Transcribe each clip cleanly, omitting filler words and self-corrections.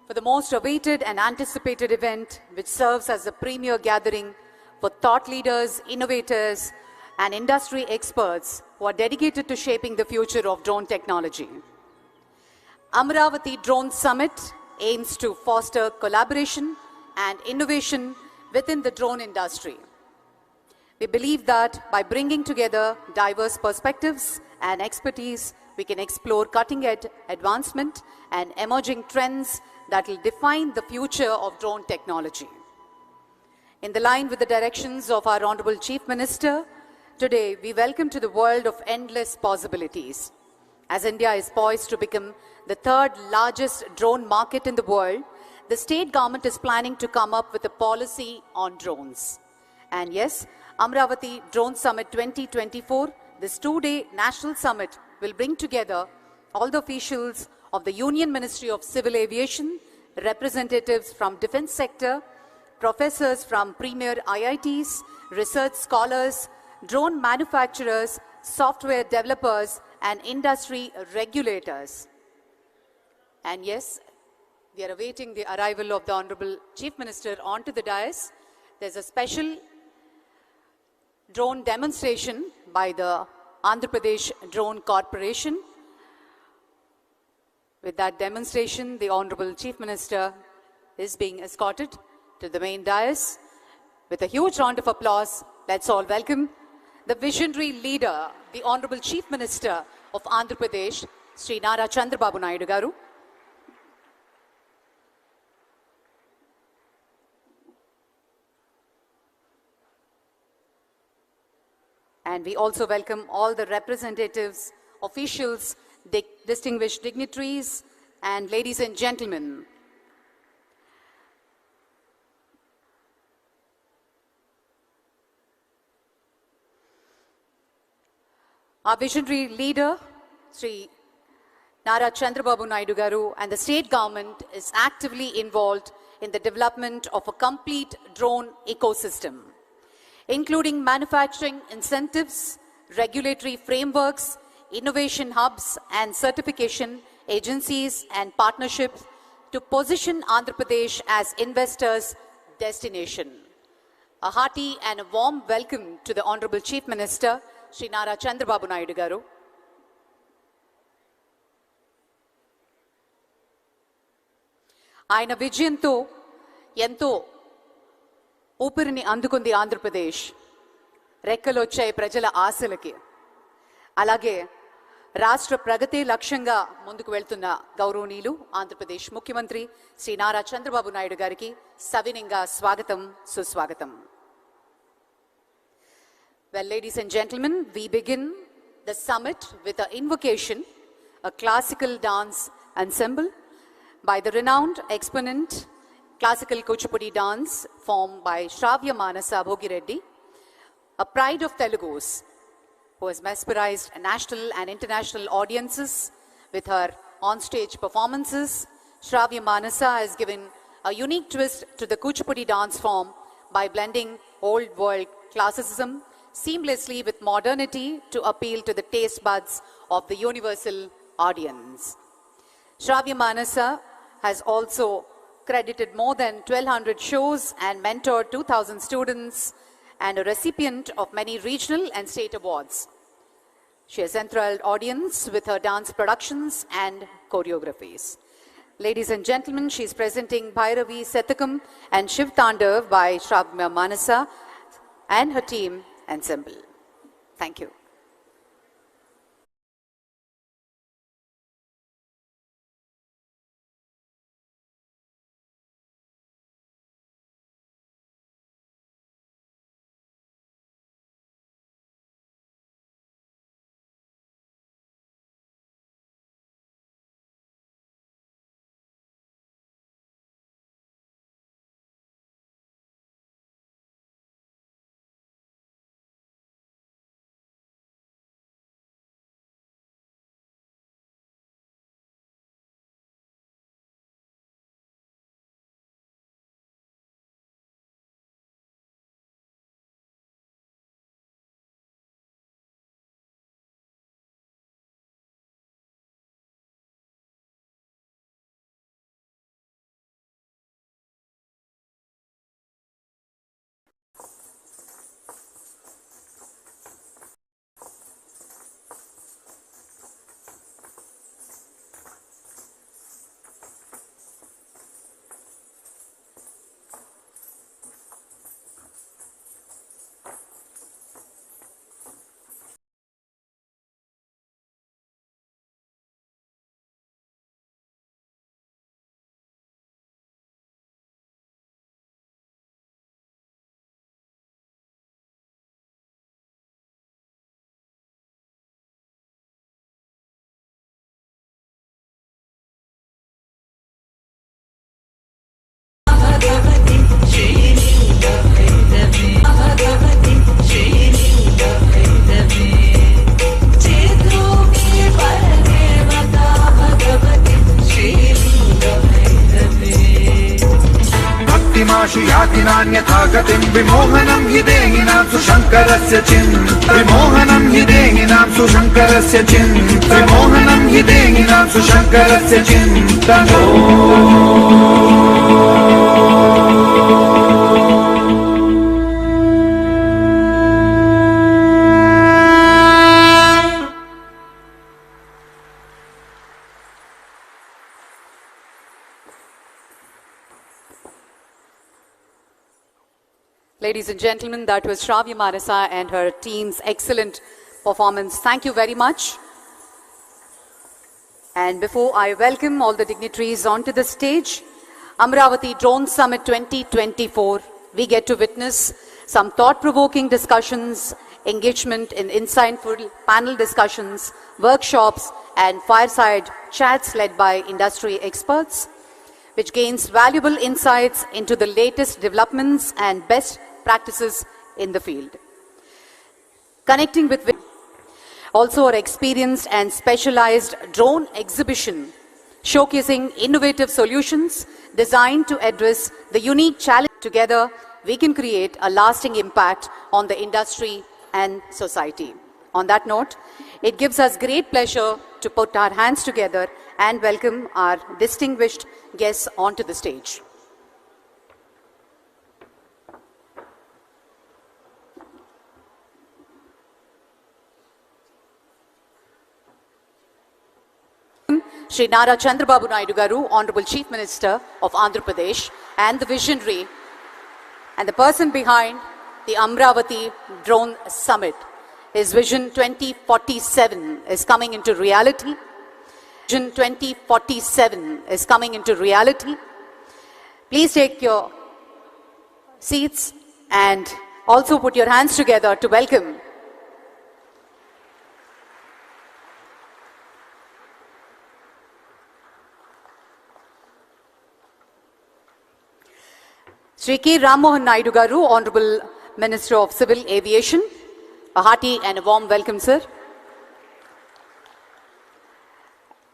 for the most awaited and anticipated event, which serves as a premier gathering for thought leaders, innovators, and industry experts who are dedicated to shaping the future of drone technology. Amaravati Drone Summit aims to foster collaboration and innovation within the drone industry. We believe that by bringing together diverse perspectives and expertise, we can explore cutting-edge advancement and emerging trends that will define the future of drone technology. In the line with the directions of our Honorable Chief Minister, today we welcome to the world of endless possibilities. As India is poised to become the third largest drone market in the world, the state government is planning to come up with a policy on drones. And yes, Amaravati Drone Summit-2024, this two-day national summit, will bring together all the officials of the Union Ministry of Civil Aviation, representatives from defense sector, professors from premier IITs, research scholars, drone manufacturers, software developers, and industry regulators. And yes, we are awaiting the arrival of the Honorable Chief Minister onto the dais. There's a special drone demonstration by the Andhra Pradesh Drone Corporation. With that demonstration, the Honorable Chief Minister is being escorted to the main dais. With a huge round of applause, let's all welcome the visionary leader, the Honorable Chief Minister of Andhra Pradesh, Sri Nara Chandrababu Naidu garu. And we also welcome all the representatives, officials, distinguished dignitaries, and ladies and gentlemen. Our visionary leader, Sri Nara Chandrababu Naidu garu, and the state government is actively involved in the development of a complete drone ecosystem, including manufacturing incentives, regulatory frameworks, innovation hubs, and certification agencies and partnerships to position Andhra Pradesh as investors' destination. A hearty and a warm welcome to the Honorable Chief Minister, Sri Nara Chandrababu Naidu garu. ఆయన విజయంతో ఎంతో ఊపిరిని అందుకుంది ఆంధ్రప్రదేశ్. రెక్కలు వచ్చాయి ప్రజల ఆశలకి. అలాగే రాష్ట్ర ప్రగతి లక్ష్యంగా ముందుకు వెళ్తున్న గౌరవనీయులు ఆంధ్రప్రదేశ్ ముఖ్యమంత్రి శ్రీ నారా చంద్రబాబు నాయుడు గారికి సవినయంగా స్వాగతం, సుస్వాగతం. Well, ladies and gentlemen, we begin the summit with an invocation, a classical dance ensemble by the renowned exponent classical Kuchipudi dance formed by Shravya Manasa Bhogireddy, a pride of Telugus, who has mesmerized national and international audiences with her on-stage performances. Shravya Manasa has given a unique twist to the Kuchipudi dance form by blending old world classicism seamlessly with modernity to appeal to the taste buds of the universal audience. Shravya Manasa has also credited more than 1,200 shows and mentored 2,000 students and a recipient of many regional and state awards. She has enthralled audience with her dance productions and choreographies. Ladies and gentlemen, she is presenting Bhairavi Satakam and Shiv Tandav by Shravya Manasa and her team ensemble. Thank you. याति नान्यथा गतिं विमोहनं हि देहिनां सुशङ्करस्य विमोहनं हि देहिनां सुशङ्करस्य विमोहनं हि देहिनां सुशङ्करस्य चिन्तनो Ladies and gentlemen, that was Shravya Manasa and her team's excellent performance. Thank you very much. And before I welcome all the dignitaries onto the stage, Amaravati Drone Summit 2024, we get to witness some thought-provoking discussions, engagement in insightful panel discussions, workshops, and fireside chats led by industry experts, which gains valuable insights into the latest developments and best practices in the field. Connecting with also our experienced and specialized drone exhibition, showcasing innovative solutions designed to address the unique challenge. Together, we can create a lasting impact on the industry and society. On that note, it gives us great pleasure to put our hands together and welcome our distinguished guests onto the stage. Shri Nara Chandrababu Naidu garu, Honorable Chief Minister of Andhra Pradesh, and the visionary and the person behind the Amaravati Drone Summit. His Vision 2047 is coming into reality. Vision 2047 is coming into reality. Please take your seats and also put your hands together to welcome Shri K. Ram Mohan Naidu garu, Honorable Minister of Civil Aviation. A hearty and a warm welcome, sir.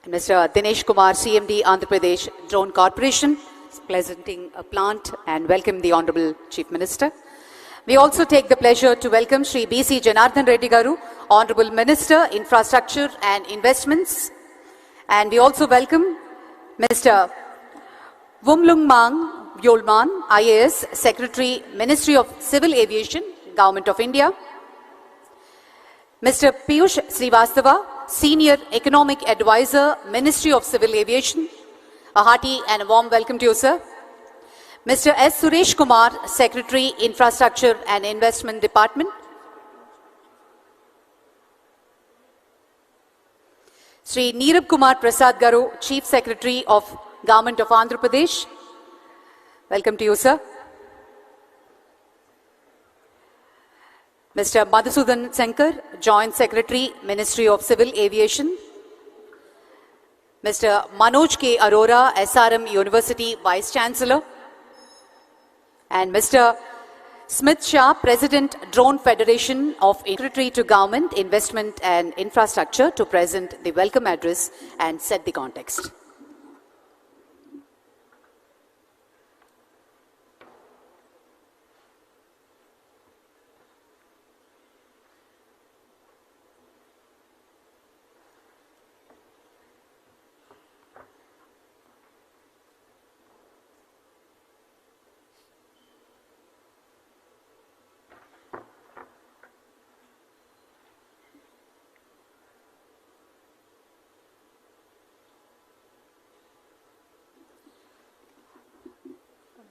And Mr. Dinesh Kumar, CMD, Andhra Pradesh Drone Corporation, is presenting a plant and welcome the Honorable Chief Minister. We also take the pleasure to welcome Shri B.C. Janardhan Reddy garu, Honorable Minister, Infrastructure and Investments. And we also welcome Mr. Wumlung Mang Yolman, IAS, Secretary, Ministry of Civil Aviation, Government of India. Mr. Piyush Srivastava, Senior Economic Advisor, Ministry of Civil Aviation. A hearty and a warm welcome to you, sir. Mr. S. Suresh Kumar, Secretary, Infrastructure and Investment Department. Sri Neerab Kumar Prasad Garu, Chief Secretary of Government of Andhra Pradesh. Welcome to you, sir. Mr. Madhusudan Sankar, Joint Secretary, Ministry of Civil Aviation. Mr. Manoj K. Arora, SRM University Vice Chancellor. And Mr. Smith Shah, President, Drone Federation of Secretary to Government, Investment and Infrastructure, to present the welcome address and set the context.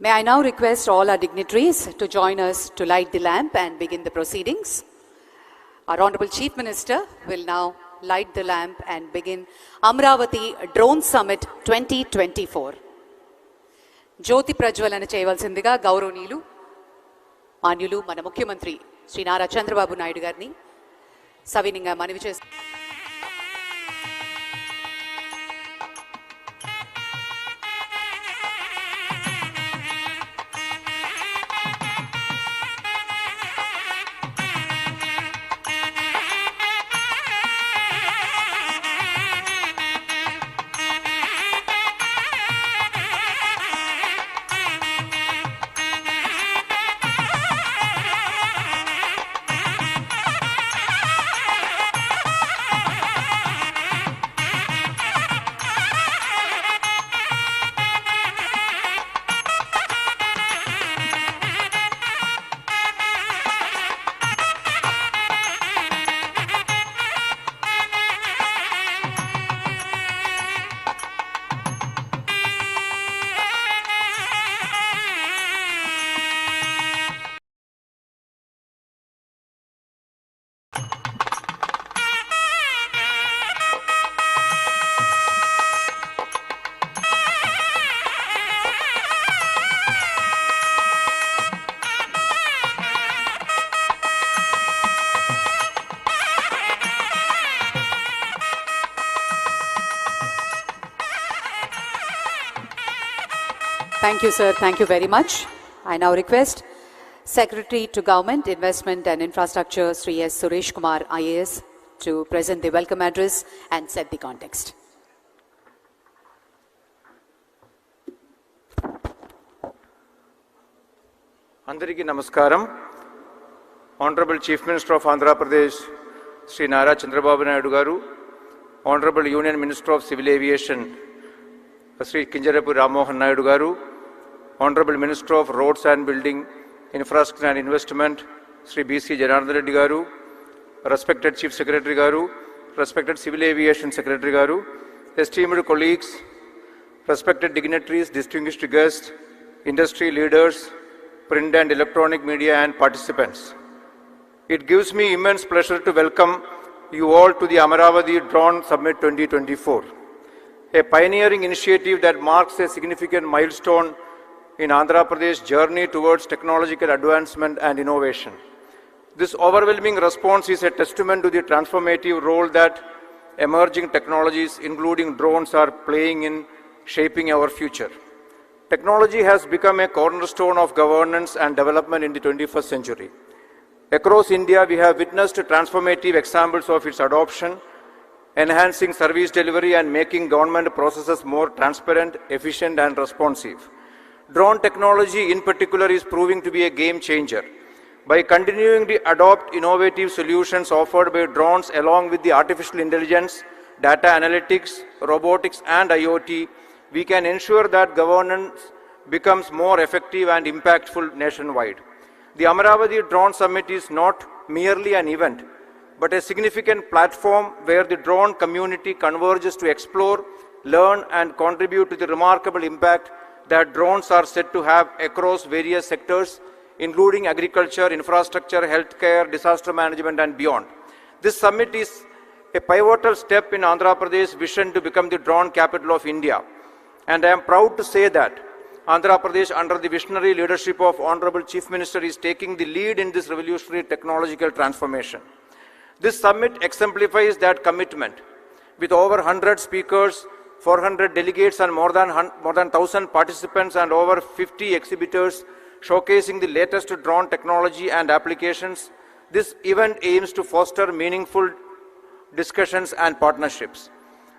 May I now request all our dignitaries to join us to light the lamp and begin the proceedings. Our Honorable Chief Minister will now light the lamp and begin Amaravati Drone Summit 2024. Jyoti Prajwalana cheyavalsindiga గౌరవనీయులు మాన్యులు మన ముఖ్యమంత్రి శ్రీ నారా చంద్రబాబు నాయుడు గారిని సవినయంగా మనవి చేస్తున్నారు. Thank you, sir. Thank you very much. I now request Secretary to Government, Investment and Infrastructure, Sri S. Suresh Kumar, IAS, to present the welcome address and set the context. Andariki Namaskaram. Honorable Chief Minister of Andhra Pradesh, Sri Nara Chandrababu Naidu garu, Honorable Union Minister of Civil Aviation, Sri Kinjarapu Rammohan Naidu garu, Honorable Minister of Roads and Building, Infrastructure and Investment, Sri B.C. Janardhan Reddy garu, respected Chief Secretary garu, respected Civil Aviation Secretary garu, esteemed colleagues, respected dignitaries, distinguished guests, industry leaders, print and electronic media and participants. It gives me immense pleasure to welcome you all to the Amaravati Drone Summit-2024, a pioneering initiative that marks a significant milestone in Andhra Pradesh's journey towards technological advancement and innovation. This overwhelming response is a testament to the transformative role that emerging technologies, including drones, are playing in shaping our future. Technology has become a cornerstone of governance and development in the 21st century. Across India, we have witnessed transformative examples of its adoption, enhancing service delivery and making government processes more transparent, efficient and responsive. Drone technology in particular is proving to be a game changer. By continuing to adopt innovative solutions offered by drones along with the artificial intelligence, data analytics, robotics and IoT, we can ensure that governance becomes more effective and impactful nationwide. The Amaravati Drone Summit is not merely an event, but a significant platform where the drone community converges to explore, learn and contribute to the remarkable impact that drones are said to have across various sectors, including agriculture, infrastructure, healthcare, disaster management and beyond. This summit is a pivotal step in Andhra Pradesh's vision to become the drone capital of India. And I am proud to say that Andhra Pradesh, under the visionary leadership of Honorable Chief Minister, is taking the lead in this revolutionary technological transformation. This summit exemplifies that commitment. With over 100 speakers, 400 delegates and more than 1,000 participants and over 50 exhibitors showcasing the latest drone technology and applications, this event aims to foster meaningful discussions and partnerships.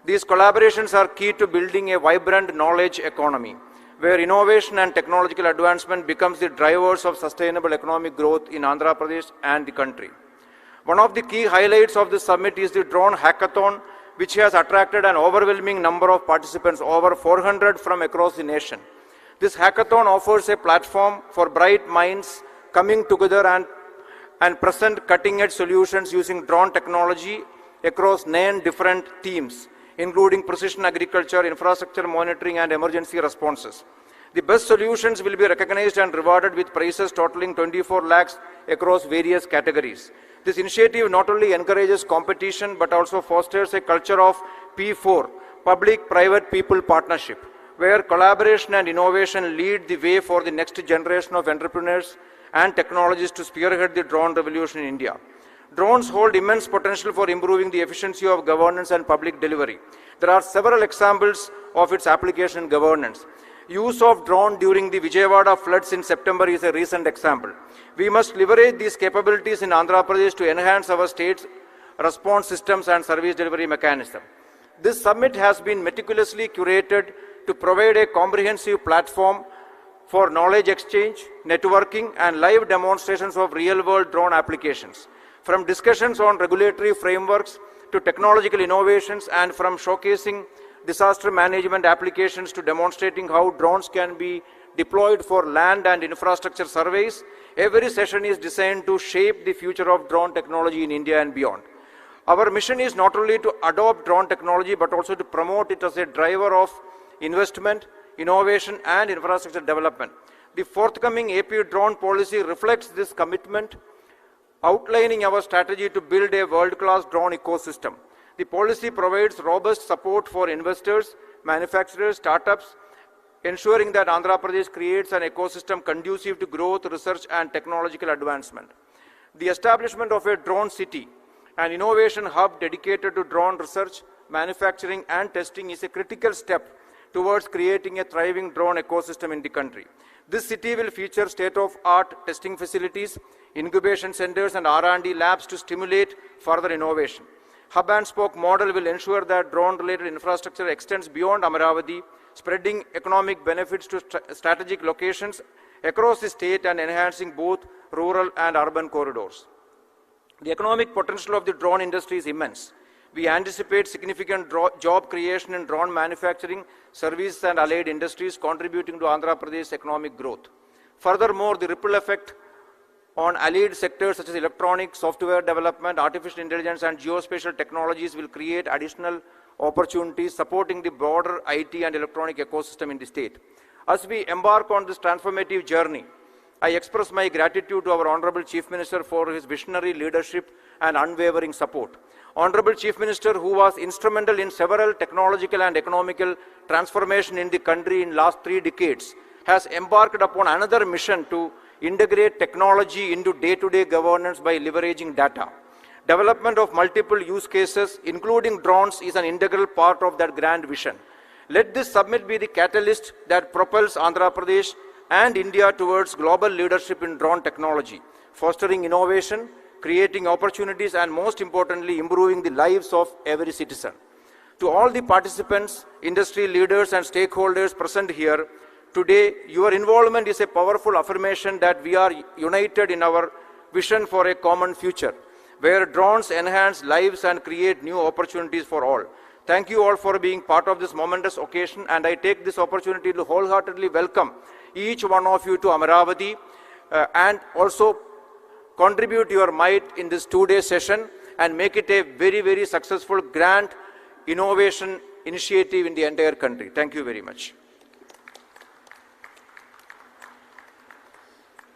These collaborations are key to building a vibrant knowledge economy, where innovation and technological advancement becomes the drivers of sustainable economic growth in Andhra Pradesh and the country. One of the key highlights of this summit is the drone hackathon, which has attracted an overwhelming number of participants, over 400 from across the nation. This hackathon offers a platform for bright minds coming together and present cutting-edge solutions using drone technology across 9 different themes, including precision agriculture, infrastructure monitoring and emergency responses. The best solutions will be recognized and rewarded with prizes totaling 24 lakhs across various categories. This initiative not only encourages competition but also fosters a culture of P4, public-private people partnership, where collaboration and innovation lead the way for the next generation of entrepreneurs and technologists to spearhead the drone revolution in India. Drones hold immense potential for improving the efficiency of governance and public delivery. There are several examples of its application in governance. Use of drone during the Vijayawada floods in September is a recent example. We must leverage these capabilities in Andhra Pradesh to enhance our state's response systems and service delivery mechanism. This summit has been meticulously curated to provide a comprehensive platform for knowledge exchange, networking, and live demonstrations of real-world drone applications. From discussions on regulatory frameworks to technological innovations, and from showcasing disaster management applications to demonstrating how drones can be deployed for land and infrastructure surveys, every session is designed to shape the future of drone technology in India and beyond. Our mission is not only to adopt drone technology but also to promote it as a driver of investment, innovation and infrastructure development. The forthcoming AP drone policy reflects this commitment, outlining our strategy to build a world-class drone ecosystem. The policy provides robust support for investors, manufacturers, startups, ensuring that Andhra Pradesh creates an ecosystem conducive to growth, research and technological advancement. The establishment of a drone city, an innovation hub dedicated to drone research, manufacturing and testing, is a critical step towards creating a thriving drone ecosystem in the country. This city will feature state-of-art testing facilities, incubation centers, and R&D labs to stimulate further innovation. Hub and spoke model will ensure that drone-related infrastructure extends beyond Amaravati, spreading economic benefits to strategic locations across the state and enhancing both rural and urban corridors. The economic potential of the drone industry is immense. We anticipate significant job creation in drone manufacturing, services and allied industries, contributing to Andhra Pradesh's economic growth. Furthermore, the ripple effect on allied sectors such as electronics, software development, artificial intelligence and geospatial technologies will create additional opportunities supporting the broader IT and electronic ecosystem in the state. As we embark on this transformative journey, I express my gratitude to our Honorable Chief Minister for his visionary leadership and unwavering support. Honorable Chief Minister, who was instrumental in several technological and economical transformation in the country in last 3 decades, has embarked upon another mission to integrate technology into day-to-day governance by leveraging data. Development of multiple use cases, including drones, is an integral part of that grand vision. Let this summit be the catalyst that propels Andhra Pradesh and India towards global leadership in drone technology, fostering innovation, creating opportunities, and most importantly, improving the lives of every citizen. To all the participants, industry leaders, and stakeholders present here, today, your involvement is a powerful affirmation that we are united in our vision for a common future, where drones enhance lives and create new opportunities for all. Thank you all for being part of this momentous occasion, and I take this opportunity to wholeheartedly welcome each one of you to Amaravati and also contribute your might in this 2-day session and make it a very, very successful grand innovation initiative in the entire country. Thank you very much.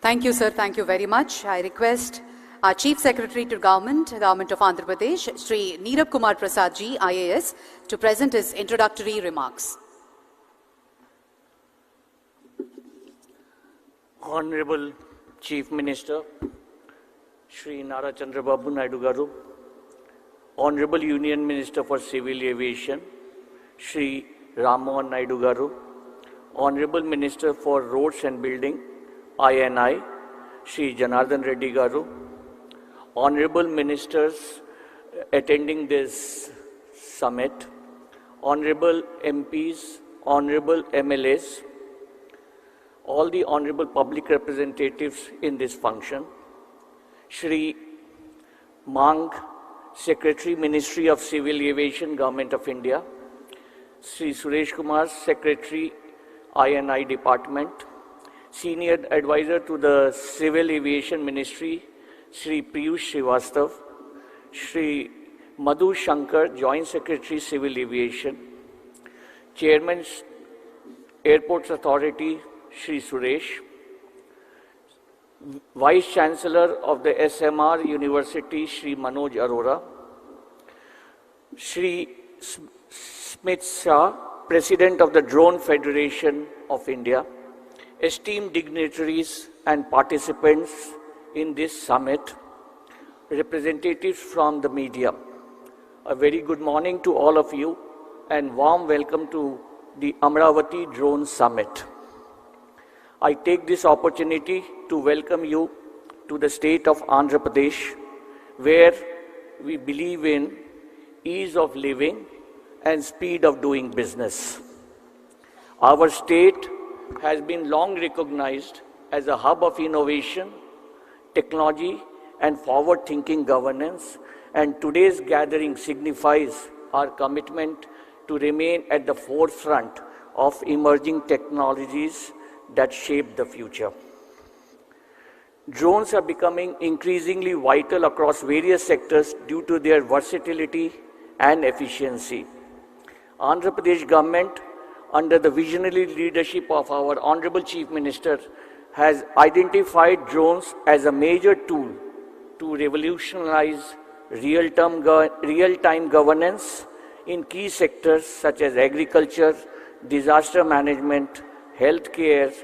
Thank you, sir. Thank you very much. I request our Chief Secretary to Government of Andhra Pradesh, Sri Neerab Kumar Prasad ji, IAS, to present his introductory remarks. Honorable Chief Minister, Sri Nara Chandrababu Naidu garu, Honorable Union Minister for Civil Aviation, Sri Rammohan Naidu garu, Honorable Minister for Roads and Building, INI, Sri Janardhan Reddy garu, Honorable Ministers attending this summit, Honorable MPs, Honorable MLAs, all the Honorable Public Representatives in this function, Shri Mang, Secretary, Ministry of Civil Aviation, Government of India, Shri Suresh Kumar, Secretary, INI Department, Senior Advisor to the Civil Aviation Ministry, Shri Piyush Srivastav, Shri Madhu Shankar, Joint Secretary, Civil Aviation, Chairman, Airports Authority, Shri Suresh, Vice Chancellor of the SMR University, Shri Manoj Arora, Shri Smith Shah, President of the Drone Federation of India, esteemed dignitaries and participants in this summit, representatives from the media. A very good morning to all of you and warm welcome to the Amaravati Drone Summit. I take this opportunity to welcome you to the state of Andhra Pradesh, where we believe in ease of living and speed of doing business. Our state has been long recognized as a hub of innovation, technology, and forward-thinking governance, and today's gathering signifies our commitment to remain at the forefront of emerging technologies that shape the future. Drones are becoming increasingly vital across various sectors due to their versatility and efficiency. Andhra Pradesh government, under the visionary leadership of our Honorable Chief Minister, has identified drones as a major tool to revolutionize real-time governance in key sectors such as agriculture, disaster management, healthcare,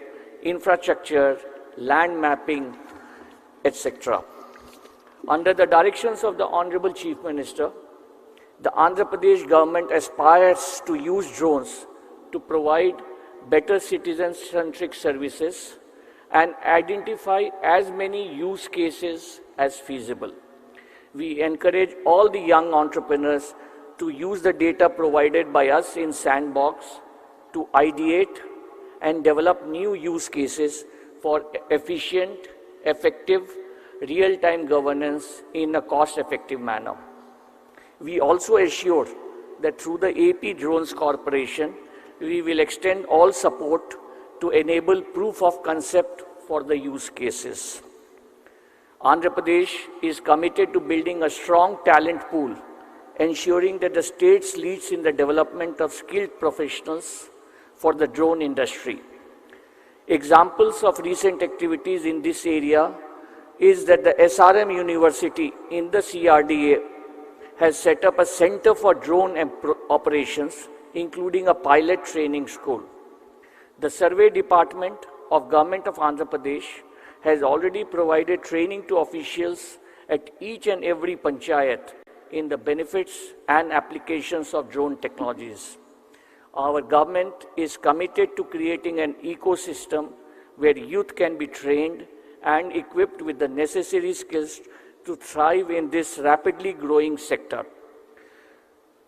infrastructure, land mapping, etc. Under the directions of the Honorable Chief Minister, the Andhra Pradesh government aspires to use drones to provide better citizen-centric services and identify as many use cases as feasible. We encourage all the young entrepreneurs to use the data provided by us in Sandbox to ideate and develop new use cases for efficient, effective, real-time governance in a cost-effective manner. We also assure that through the AP Drones Corporation, we will extend all support to enable proof of concept for the use cases. Andhra Pradesh is committed to building a strong talent pool, ensuring that the state leads in the development of skilled professionals for the drone industry. Examples of recent activities in this area is that the SRM University in the CRDA has set up a center for drone operations, including a pilot training school. The Survey Department of Government of Andhra Pradesh has already provided training to officials at each and every panchayat in the benefits and applications of drone technologies. Our government is committed to creating an ecosystem where youth can be trained and equipped with the necessary skills to thrive in this rapidly growing sector.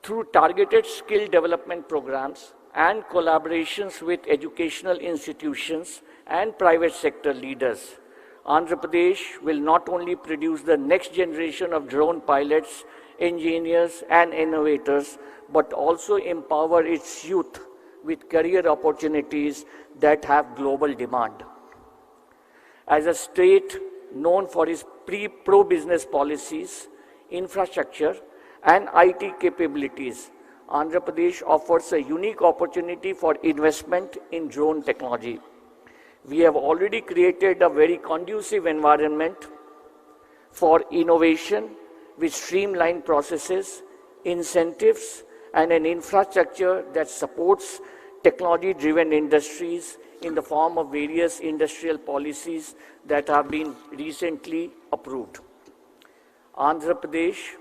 Through targeted skill development programs and collaborations with educational institutions and private sector leaders, Andhra Pradesh will not only produce the next generation of drone pilots, engineers and innovators, but also empower its youth with career opportunities that have global demand. As a state known for its pro-business policies, infrastructure and IT capabilities, Andhra Pradesh offers a unique opportunity for investment in drone technology. We have already created a very conducive environment for innovation with streamlined processes, incentives, and an infrastructure that supports technology-driven industries in the form of various industrial policies that have been recently approved. Andhra Pradesh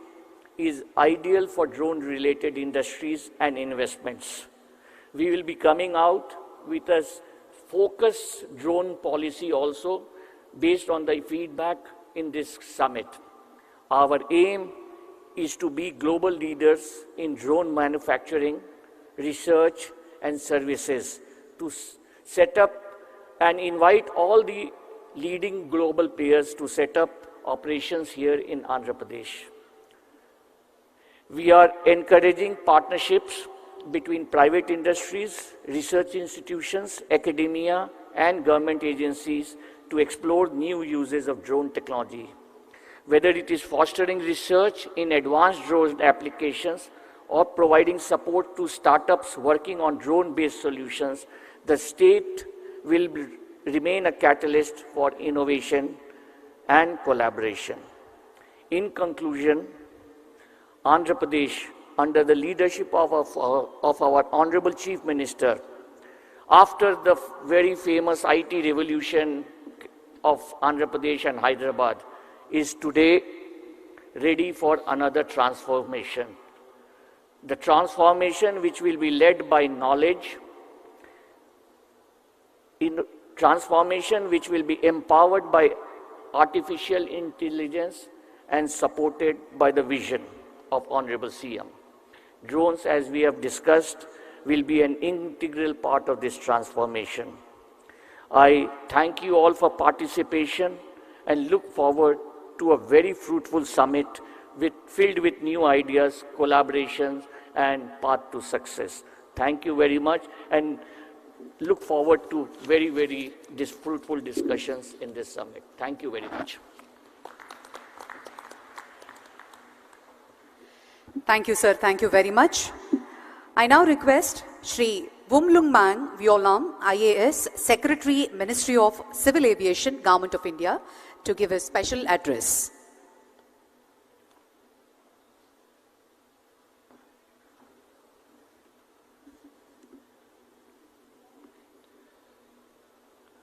is ideal for drone-related industries and investments. We will be coming out with a focused drone policy also based on the feedback in this summit. Our aim is to be global leaders in drone manufacturing, research, and services, to set up and invite all the leading global players to set up operations here in Andhra Pradesh. We are encouraging partnerships between private industries, research institutions, academia, and government agencies to explore new uses of drone technology. Whether it is fostering research in advanced drone applications or providing support to startups working on drone-based solutions, the state will remain a catalyst for innovation and collaboration. In conclusion, Andhra Pradesh, under the leadership of our Honorable Chief Minister, after the very famous IT revolution of Andhra Pradesh and Hyderabad, is today ready for another transformation. The transformation which will be led by knowledge, transformation which will be empowered by artificial intelligence and supported by the vision of Honorable CM. Drones, as we have discussed, will be an integral part of this transformation. I thank you all for participation and look forward to a very fruitful summit filled with new ideas, collaborations, and path to success. Thank you very much, and look forward to very fruitful discussions in this summit. Thank you very much. Thank you, sir. Thank you very much. I now request Shri Wumlungmang Violam, IAS, Secretary, Ministry of Civil Aviation, Government of India, to give a special address.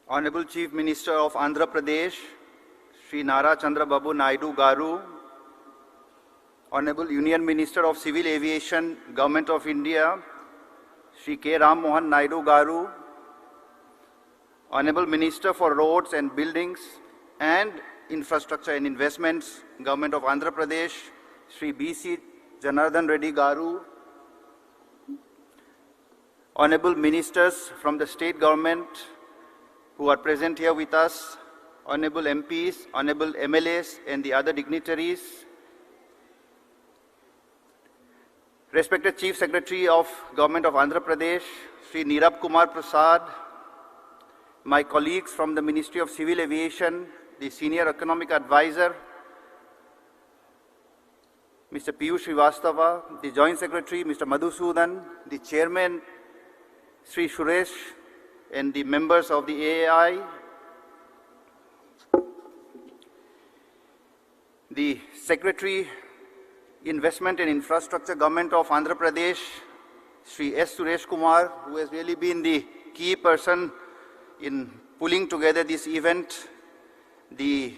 Honorable Chief Minister of Andhra Pradesh, Shri Nara Chandrababu Naidu Garu, Honorable Union Minister of Civil Aviation, Government of India, Shri K. Ram Mohan Naidu Garu, Honorable Minister for Roads and Buildings and Infrastructure and Investments, Government of Andhra Pradesh, Shri B.C. Janardhan Reddy Garu, Honorable Ministers from the State Government who are present here with us, Honorable MPs, Honorable MLAs and the other dignitaries, respected Chief Secretary of Government of Andhra Pradesh, Shri Nirab Kumar Prasad, my colleagues from the Ministry of Civil Aviation, the Senior Economic Advisor, Mr. Piyush Srivastava, the Joint Secretary, Mr. Madhusudan, the Chairman, Sri Suresh, and the members of the AAI, the Secretary, Investment and Infrastructure, Government of Andhra Pradesh, Sri S. Suresh Kumar, who has really been the key person in pulling together this event, the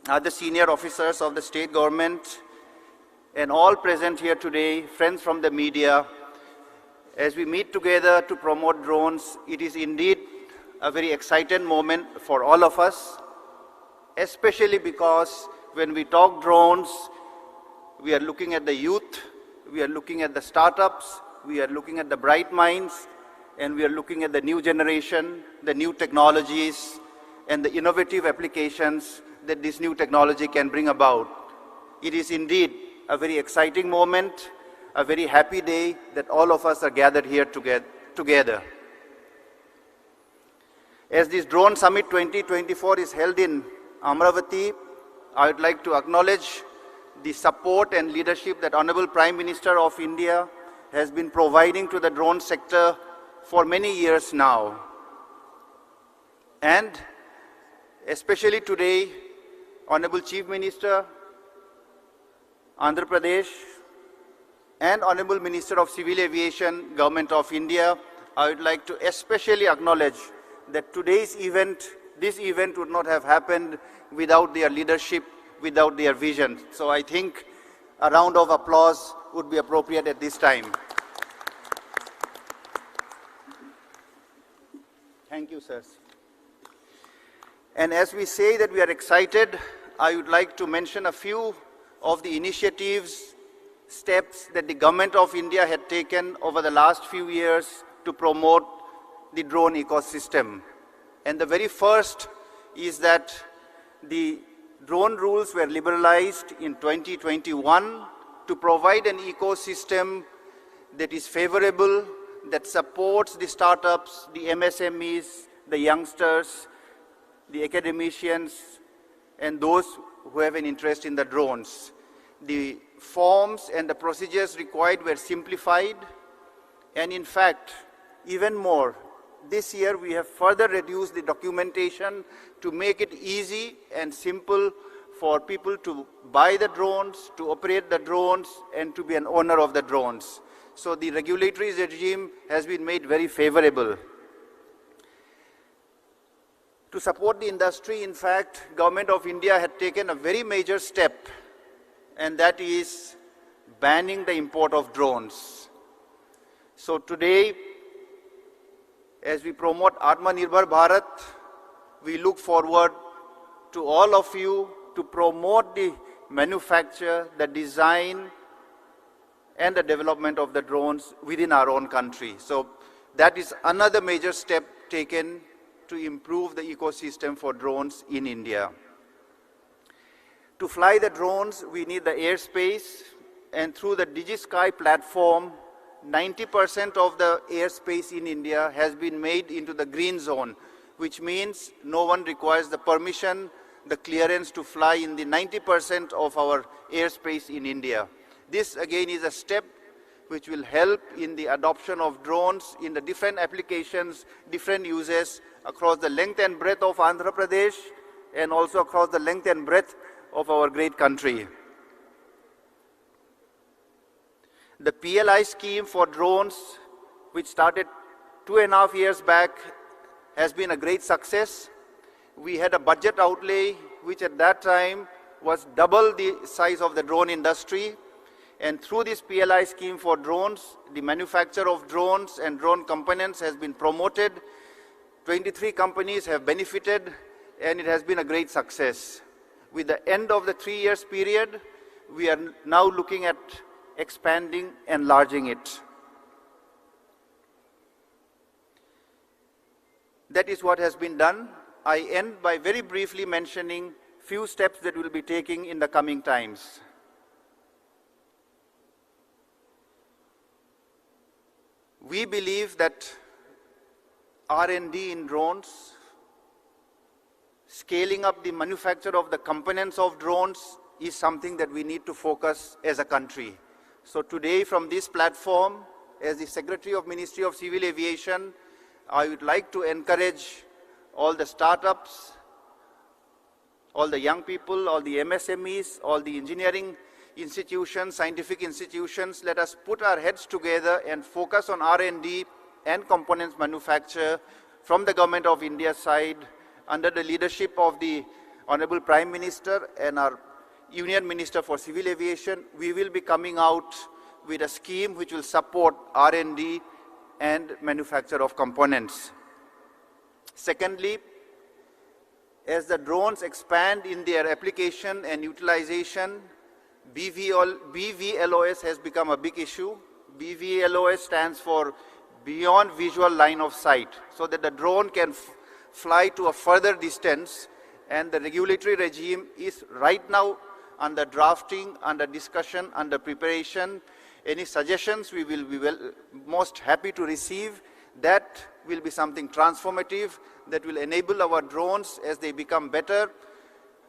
other senior officers of the state government, and all present here today, friends from the media. As we meet together to promote drones, it is indeed a very exciting moment for all of us, especially because when we talk drones, we are looking at the youth, we are looking at the startups, we are looking at the bright minds, and we are looking at the new generation, the new technologies, and the innovative applications that this new technology can bring about. It is indeed a very exciting moment, a very happy day that all of us are gathered here together. As this Drone Summit 2024 is held in Amaravati, I would like to acknowledge the support and leadership that Honorable Prime Minister of India has been providing to the drone sector for many years now. And especially today, Honorable Chief Minister, Andhra Pradesh, and Honorable Minister of Civil Aviation, Government of India, I would like to especially acknowledge that today's event, this event would not have happened without their leadership, without their vision. So I think a round of applause would be appropriate at this time. Thank you, sirs. And as we say that we are excited, I would like to mention a few of the initiatives, steps that the Government of India had taken over the last few years to promote the drone ecosystem. And the very first is that the drone rules were liberalized in 2021 to provide an ecosystem that is favorable, that supports the startups, the MSMEs, the youngsters, the academicians, and those who have an interest in the drones. The forms and the procedures required were simplified, and in fact, even more, this year we have further reduced the documentation to make it easy and simple for people to buy the drones, to operate the drones, and to be an owner of the drones. So the regulatory regime has been made very favorable. To support the industry, in fact, Government of India had taken a very major step, and that is banning the import of drones. So today, as we promote Atmanirbhar Bharat, we look forward to all of you to promote the manufacture, the design, and the development of the drones within our own country. So that is another major step taken to improve the ecosystem for drones in India. To fly the drones, we need the airspace, and through the DigiSky platform, 90% of the airspace in India has been made into the green zone, which means no one requires the permission, the clearance to fly in the 90% of our airspace in India. This again is a step which will help in the adoption of drones in the different applications, different uses across the length and breadth of Andhra Pradesh and also across the length and breadth of our great country. The PLI scheme for drones, which started 2.5 years back, has been a great success. We had a budget outlay which at that time was double the size of the drone industry, And through this PLI scheme for drones, the manufacture of drones and drone components has been promoted. 23 companies have benefited, and it has been a great success. With the end of the 3 years period, we are now looking at expanding, enlarging it. That is what has been done. I end by very briefly mentioning few steps that we'll be taking in the coming times. We believe that R&D in drones, scaling up the manufacture of the components of drones is something that we need to focus as a country. So today from this platform, as the Secretary of Ministry of Civil Aviation, I would like to encourage all the startups, all the young people, all the MSMEs, all the engineering institutions, scientific institutions, let us put our heads together and focus on R&D and components manufacture from the Government of India side under the leadership of the Honorable Prime Minister and our Union Minister for Civil Aviation. We will be coming out with a scheme which will support R&D and manufacture of components. Secondly, as the drones expand in their application and utilization, BVLOS has become a big issue. BVLOS stands for Beyond Visual Line of Sight, so that the drone can fly to a further distance, and the regulatory regime is right now under drafting, under discussion, under preparation. Any suggestions we will be most happy to receive. That will be something transformative that will enable our drones as they become better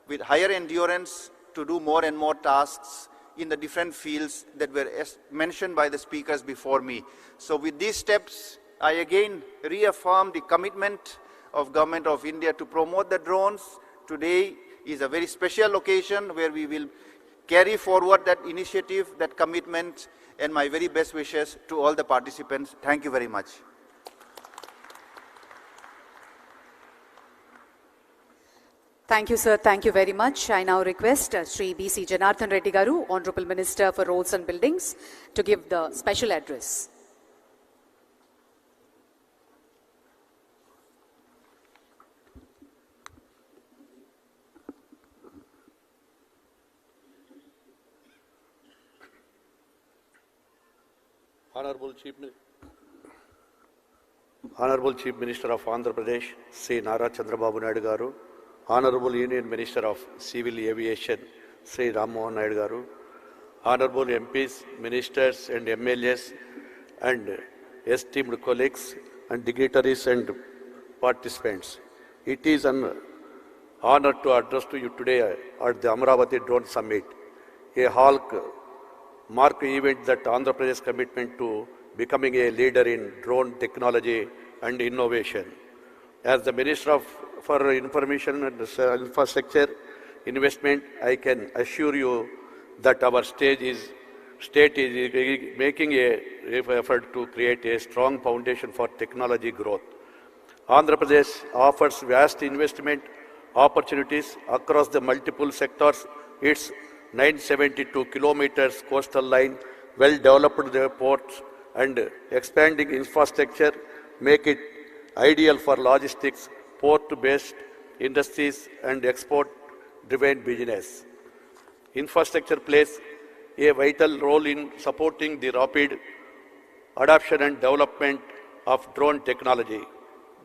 with higher endurance to do more and more tasks in the different fields that were mentioned by the speakers before me. So with these steps, I again reaffirm the commitment of Government of India to promote the drones. Today is a very special occasion where we will carry forward that initiative, that commitment, and my very best wishes to all the participants. Thank you very much. Thank you, sir. Thank you very much. I now request Sri B.C. Janardhan Reddy Garu, Honorable Minister for Roads and Buildings, to give the special address. Honorable Chief Minister of Andhra Pradesh, Sri Nara Chandrababu Naidu garu, Honorable Union Minister of Civil Aviation, Sri Rammohan Naidu garu, Honorable MPs, Ministers and MLAs, and esteemed colleagues and dignitaries and participants. It is an honor to address to you today at the Amaravati Drone Summit, a hallmark event that Andhra Pradesh commitment to becoming a leader in drone technology and innovation. As the Minister for Information and Infrastructure Investment, I can assure you that our state is making an effort to create a strong foundation for technology growth. Andhra Pradesh offers vast investment opportunities across the multiple sectors. Its 972 kilometers coastal line, well-developed ports, and expanding infrastructure make it ideal for logistics, port-based industries, and export-driven business. Infrastructure plays a vital role in supporting the rapid adoption and development of drone technology.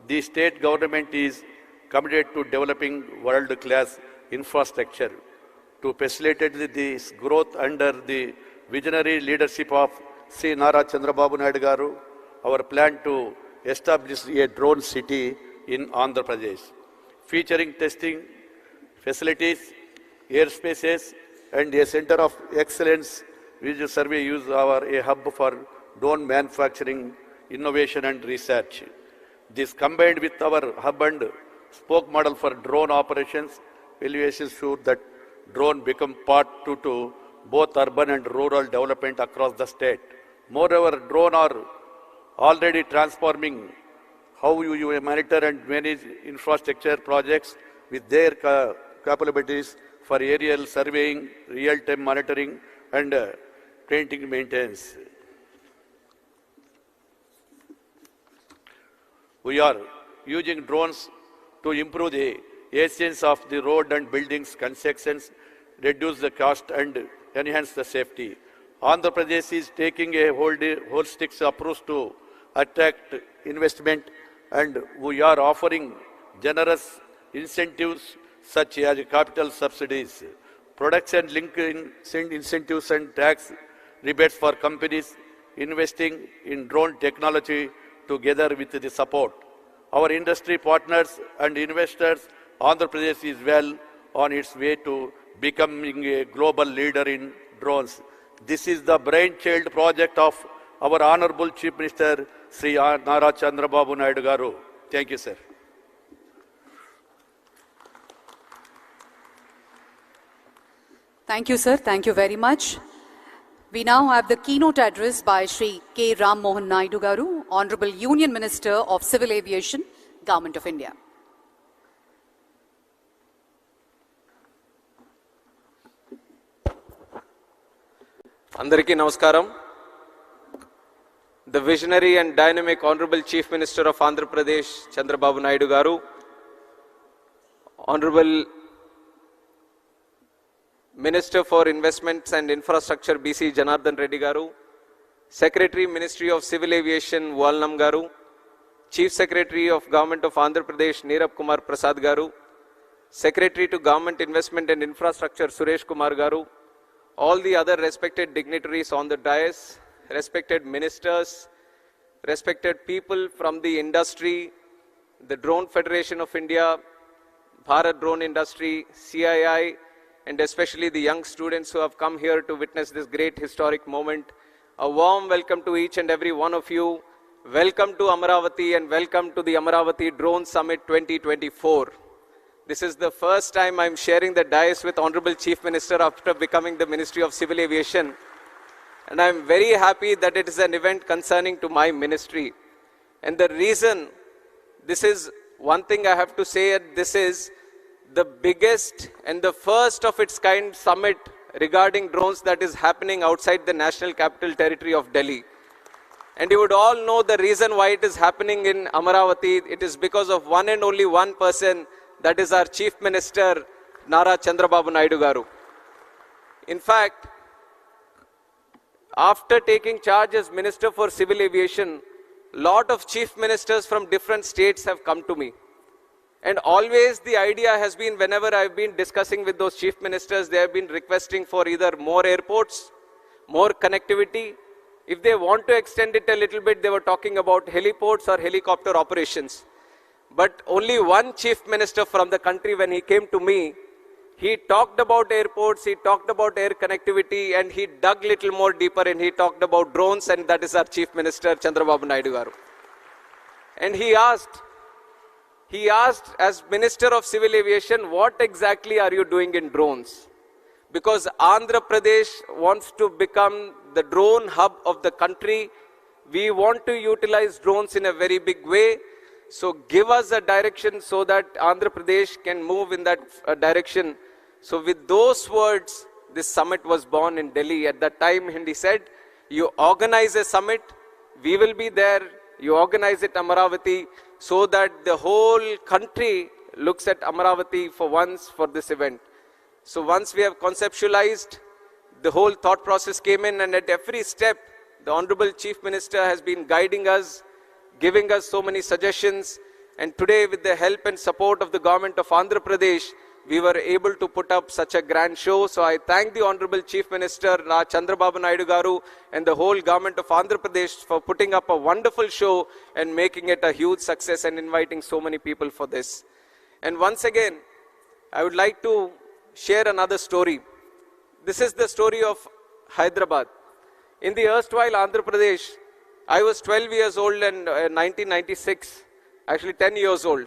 The state government is committed to developing world-class infrastructure to facilitate this growth under the visionary leadership of Sri Nara Chandrababu Naidu garu. Our plan to establish a drone city in Andhra Pradesh, featuring testing facilities, airspaces, and a center of excellence, which survey use a hub for drone manufacturing, innovation and research. This combined with our hub and spoke model for drone operations will ensure that drone become part to both urban and rural development across the state. Moreover, drones are already transforming how you monitor and manage infrastructure projects with their capabilities for aerial surveying, real-time monitoring, and painting maintenance. We are using drones to improve the efficiency of the road and buildings constructions, reduce the cost and enhance the safety. Andhra Pradesh is taking a holistic approach to attract investment, and we are offering generous incentives such as capital subsidies, production link incentives and tax rebates for companies investing in drone technology together with the support. Our industry partners and investors, Andhra Pradesh is well on its way to becoming a global leader in drones. This is the brainchild project of our Honorable Chief Minister, Sri Nara Chandrababu Naidu garu. Thank you, sir. Thank you, sir. Thank you very much. We now have the keynote address by Sri K. Ram Mohan Naidu garu, Honorable Union Minister of Civil Aviation, Government of India. Andariki Namaskaram. The visionary and dynamic Honorable Chief Minister of Andhra Pradesh, Chandrababu Naidu garu, Honorable Minister for Investments and Infrastructure, BC Janardhan Reddy garu, Secretary, Ministry of Civil Aviation, Valnam garu, Chief Secretary of Government of Andhra Pradesh, Neerab Kumar Prasad garu, Secretary to Government Investment and Infrastructure, Suresh Kumar garu, all the other respected dignitaries on the dais, respected ministers, respected people from the industry, the Drone Federation of India, Bharat Drone Industry, CII, and especially the young students who have come here to witness this great historic moment. A warm welcome to each and every one of you. Welcome to Amaravati and welcome to the Amaravati Drone Summit-2024. This is the first time I'm sharing the dais with Honorable Chief Minister after becoming the Ministry of Civil Aviation. And I'm very happy that it is an event concerning to my ministry. And the reason, this is one thing I have to say, this is the biggest and the first of its kind summit regarding drones that is happening outside the National Capital Territory of Delhi. And you would all know the reason why it is happening in Amaravati. It is because of one and only one person, that is our Chief Minister, Nara Chandrababu Naidu garu. In fact, after taking charge as Minister for Civil Aviation, lot of chief ministers from different states have come to me. And always the idea has been, whenever I've been discussing with those chief ministers, they have been requesting for either more airports, more connectivity. If they want to extend it a little bit, they were talking about heliports or helicopter operations. But only one chief minister from the country, when he came to me, he talked about airports, he talked about air connectivity, and he dug little more deeper and he talked about drones, and that is our Chief Minister, Chandrababu Naidu garu. And he asked as Minister of Civil Aviation, what exactly are you doing in drones? Because Andhra Pradesh wants to become the drone hub of the country. We want to utilize drones in a very big way. So give us a direction so that Andhra Pradesh can move in that direction. So with those words, this summit was born in Delhi. At that time, he said, you organize a summit, we will be there, you organize it Amaravati, so that the whole country looks at Amaravati for once for this event. So once we have conceptualized, the whole thought process came in, and at every step, the Honorable Chief Minister has been guiding us, giving us so many suggestions, and today with the help and support of the government of Andhra Pradesh, we were able to put up such a grand show. So I thank the Honorable Chief Minister, Chandrababu Naidu garu, and the whole government of Andhra Pradesh for putting up a wonderful show and making it a huge success and inviting so many people for this. And once again, I would like to share another story. This is the story of Hyderabad. In the erstwhile Andhra Pradesh, I was 12 years old in 1996, actually 10 years old.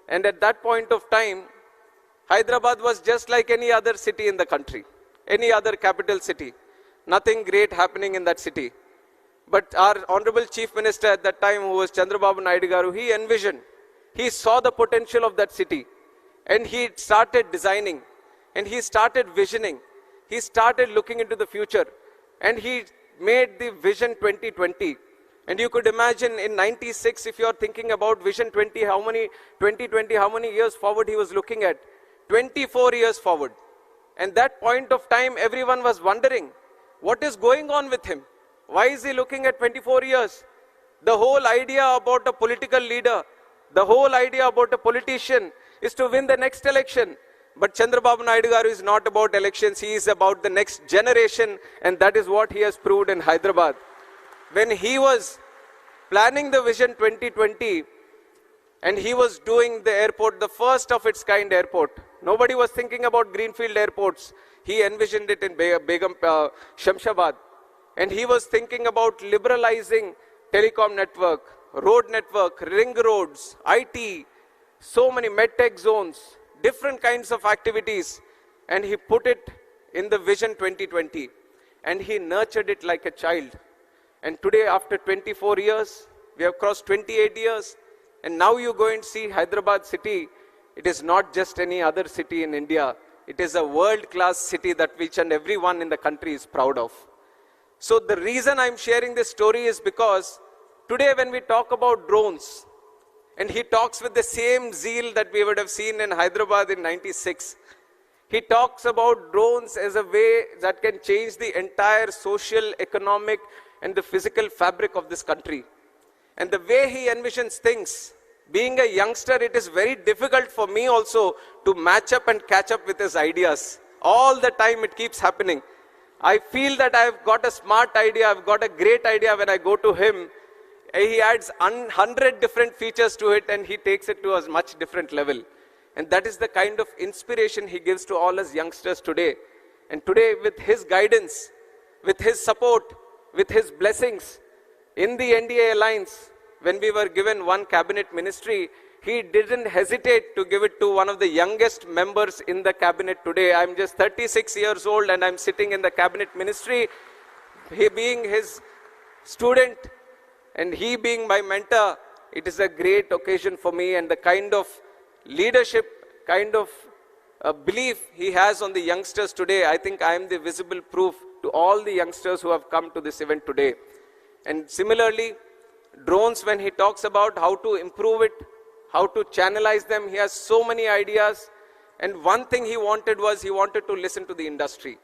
And at that point of time, Hyderabad was just like any other city in the country, any other capital city. Nothing great happening in that city. But our Honorable Chief Minister at that time, who was Chandrababu Naidu garu, he envisioned, he saw the potential of that city. And he started designing, and he started visioning. He started looking into the future. and he made the Vision 2020. And you could imagine in 96, if you are thinking about Vision 2020, how many years forward he was looking at? 24 years forward. And that point of time, everyone was wondering, what is going on with him? Why is he looking at 24 years? The whole idea about a political leader, the whole idea about a politician is to win the next election. But Chandrababu Naidu garu is not about elections, he is about the next generation, and that is what he has proved in Hyderabad. When he was planning the Vision 2020, and he was doing the airport, the first of its kind airport. Nobody was thinking about greenfield airports. He envisioned it in Shamshabad. And he was thinking about liberalizing telecom network, road network, ring roads, IT, so many medtech zones, different kinds of activities. And he put it in the Vision 2020. And he nurtured it like a child. And today, after 24 years, we have crossed 28 years. And now you go and see Hyderabad city. It is not just any other city in India. It is a world-class city that each and everyone in the country is proud of. So the reason I'm sharing this story is because today when we talk about drones, and he talks with the same zeal that we would have seen in Hyderabad in 96, he talks about drones as a way that can change the entire social, economic, and the physical fabric of this country. And the way he envisions things, being a youngster, it is very difficult for me also to match up and catch up with his ideas. All the time it keeps happening. I feel that I've got a smart idea, I've got a great idea when I go to him. He adds 100 different features to it and he takes it to a much different level. And that is the kind of inspiration he gives to all us youngsters today. And today with his guidance, with his support, with his blessings, in the NDA alliance, when we were given one cabinet ministry, he didn't hesitate to give it to one of the youngest members in the cabinet today. I'm just 36 years old and I'm sitting in the cabinet ministry. He being his student and he being my mentor, it is a great occasion for me, and the kind of leadership, kind of belief he has on the youngsters today, I think I am the visible proof to all the youngsters who have come to this event today. And similarly, drones, when he talks about how to improve it, how to channelize them, he has so many ideas. And one thing he wanted was he wanted to listen to the industry.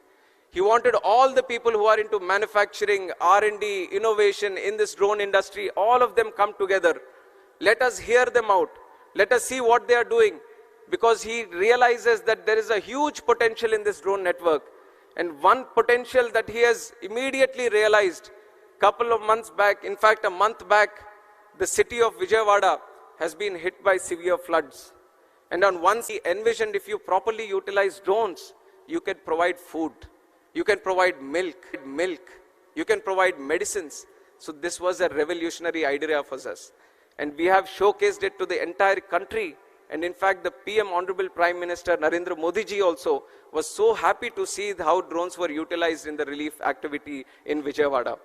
He wanted all the people who are into manufacturing, R&D, innovation in this drone industry, all of them come together. Let us hear them out. Let us see what they are doing. Because he realizes that there is a huge potential in this drone network. And one potential that he has immediately realized, couple of months back, in fact a month back, the city of Vijayawada has been hit by severe floods. And on once he envisioned, if you properly utilize drones, you can provide food, you can provide milk, you can provide medicines. So this was a revolutionary idea for us. And we have showcased it to the entire country. And in fact, the PM, Honorable Prime Minister Narendra Modi ji also was so happy to see how drones were utilized in the relief activity in Vijayawada.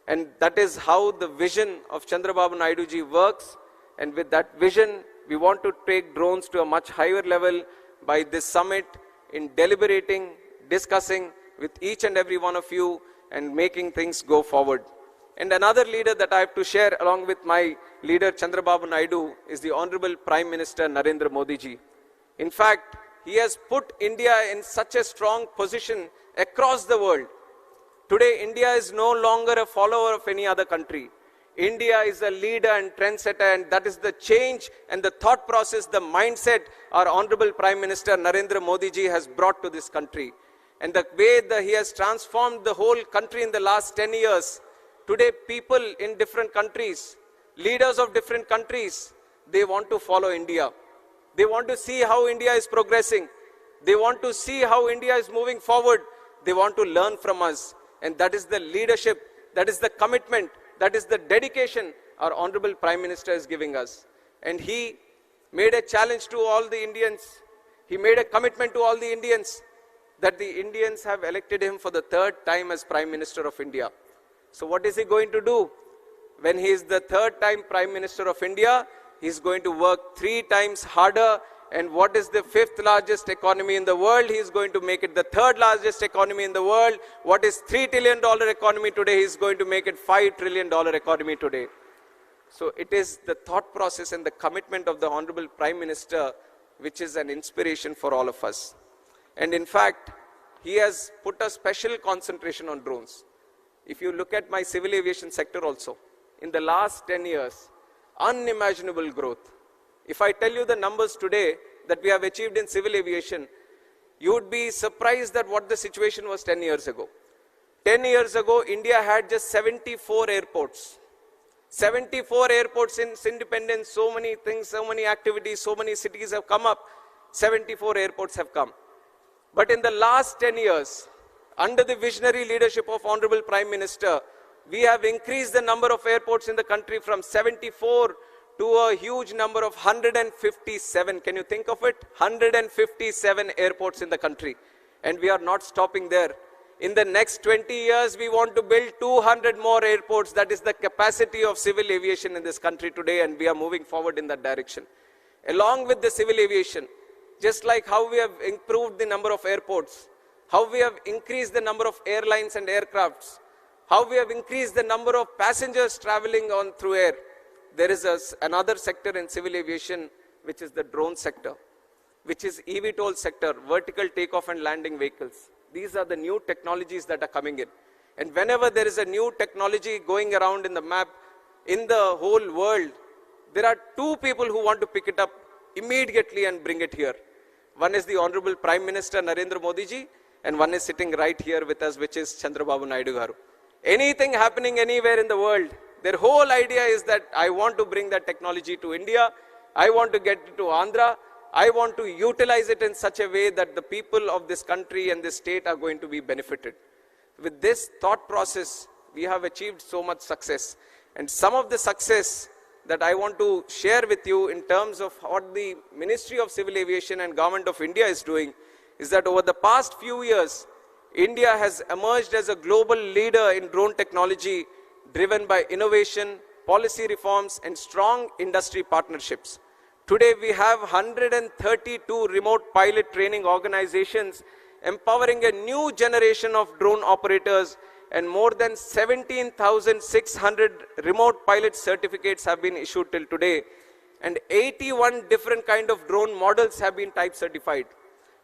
And that is how the vision of Chandrababu Naidu ji works. And with that vision, we want to take drones to a much higher level by this summit in deliberating, discussing with each and every one of you and making things go forward. And another leader that I have to share along with my leader Chandrababu Naidu is the Honorable Prime Minister Narendra Modi ji. In fact, he has put India in such a strong position across the world. Today, India is no longer a follower of any other country. India is a leader and trendsetter, and that is the change and the thought process, the mindset our Honorable Prime Minister Narendra Modi ji has brought to this country. And the way that he has transformed the whole country in the last 10 years. Today, people in different countries, leaders of different countries, they want to follow India. They want to see how India is progressing. They want to see how India is moving forward. They want to learn from us. And that is the leadership, that is the commitment, that is the dedication our Honorable Prime Minister is giving us. And he made a challenge to all the Indians. He made a commitment to all the Indians that the Indians have elected him for the third time as Prime Minister of India. So what is he going to do? When he is the third time Prime Minister of India, he is going to work 3 times harder And what is the 5th largest economy in the world? He is going to make it the 3rd largest economy in the world. What is $3 trillion economy today? He is going to make it $5 trillion economy today. So it is the thought process and the commitment of the Honorable Prime Minister which is an inspiration for all of us. And in fact, he has put a special concentration on drones. If you look at my civil aviation sector also, in the last 10 years, unimaginable growth. If I tell you the numbers today that we have achieved in civil aviation, you would be surprised at what the situation was 10 years ago. 10 years ago, India had just 74 airports. 74 airports since independence, so many things, so many activities, so many cities have come up. 74 airports have come. But in the last 10 years, under the visionary leadership of Honorable Prime Minister, we have increased the number of airports in the country from 74 to a huge number of 157. Can you think of it? 157 airports in the country. And we are not stopping there. In the next 20 years, we want to build 200 more airports. That is the capacity of civil aviation in this country today, and we are moving forward in that direction. Along with the civil aviation, just like how we have improved the number of airports, how we have increased the number of airlines and aircrafts, how we have increased the number of passengers traveling on through air, there is another sector in civil aviation, which is the drone sector, which is eVTOL sector, vertical takeoff and landing vehicles. These are the new technologies that are coming in. And whenever there is a new technology going around in the map, in the whole world, there are two people who want to pick it up immediately and bring it here. One is the Honorable Prime Minister Narendra Modi ji, and one is sitting right here with us, which is Chandrababu Naidu garu. Anything happening anywhere in the world, their whole idea is that I want to bring that technology to India, I want to get it to Andhra, I want to utilize it in such a way that the people of this country and this state are going to be benefited. With this thought process, we have achieved so much success. And some of the success that I want to share with you in terms of what the Ministry of Civil Aviation and Government of India is doing is that over the past few years, India has emerged as a global leader in drone technology driven by innovation, policy reforms, and strong industry partnerships. Today, we have 132 remote pilot training organizations empowering a new generation of drone operators, and more than 17,600 remote pilot certificates have been issued till today, and 81 different kind of drone models have been type certified.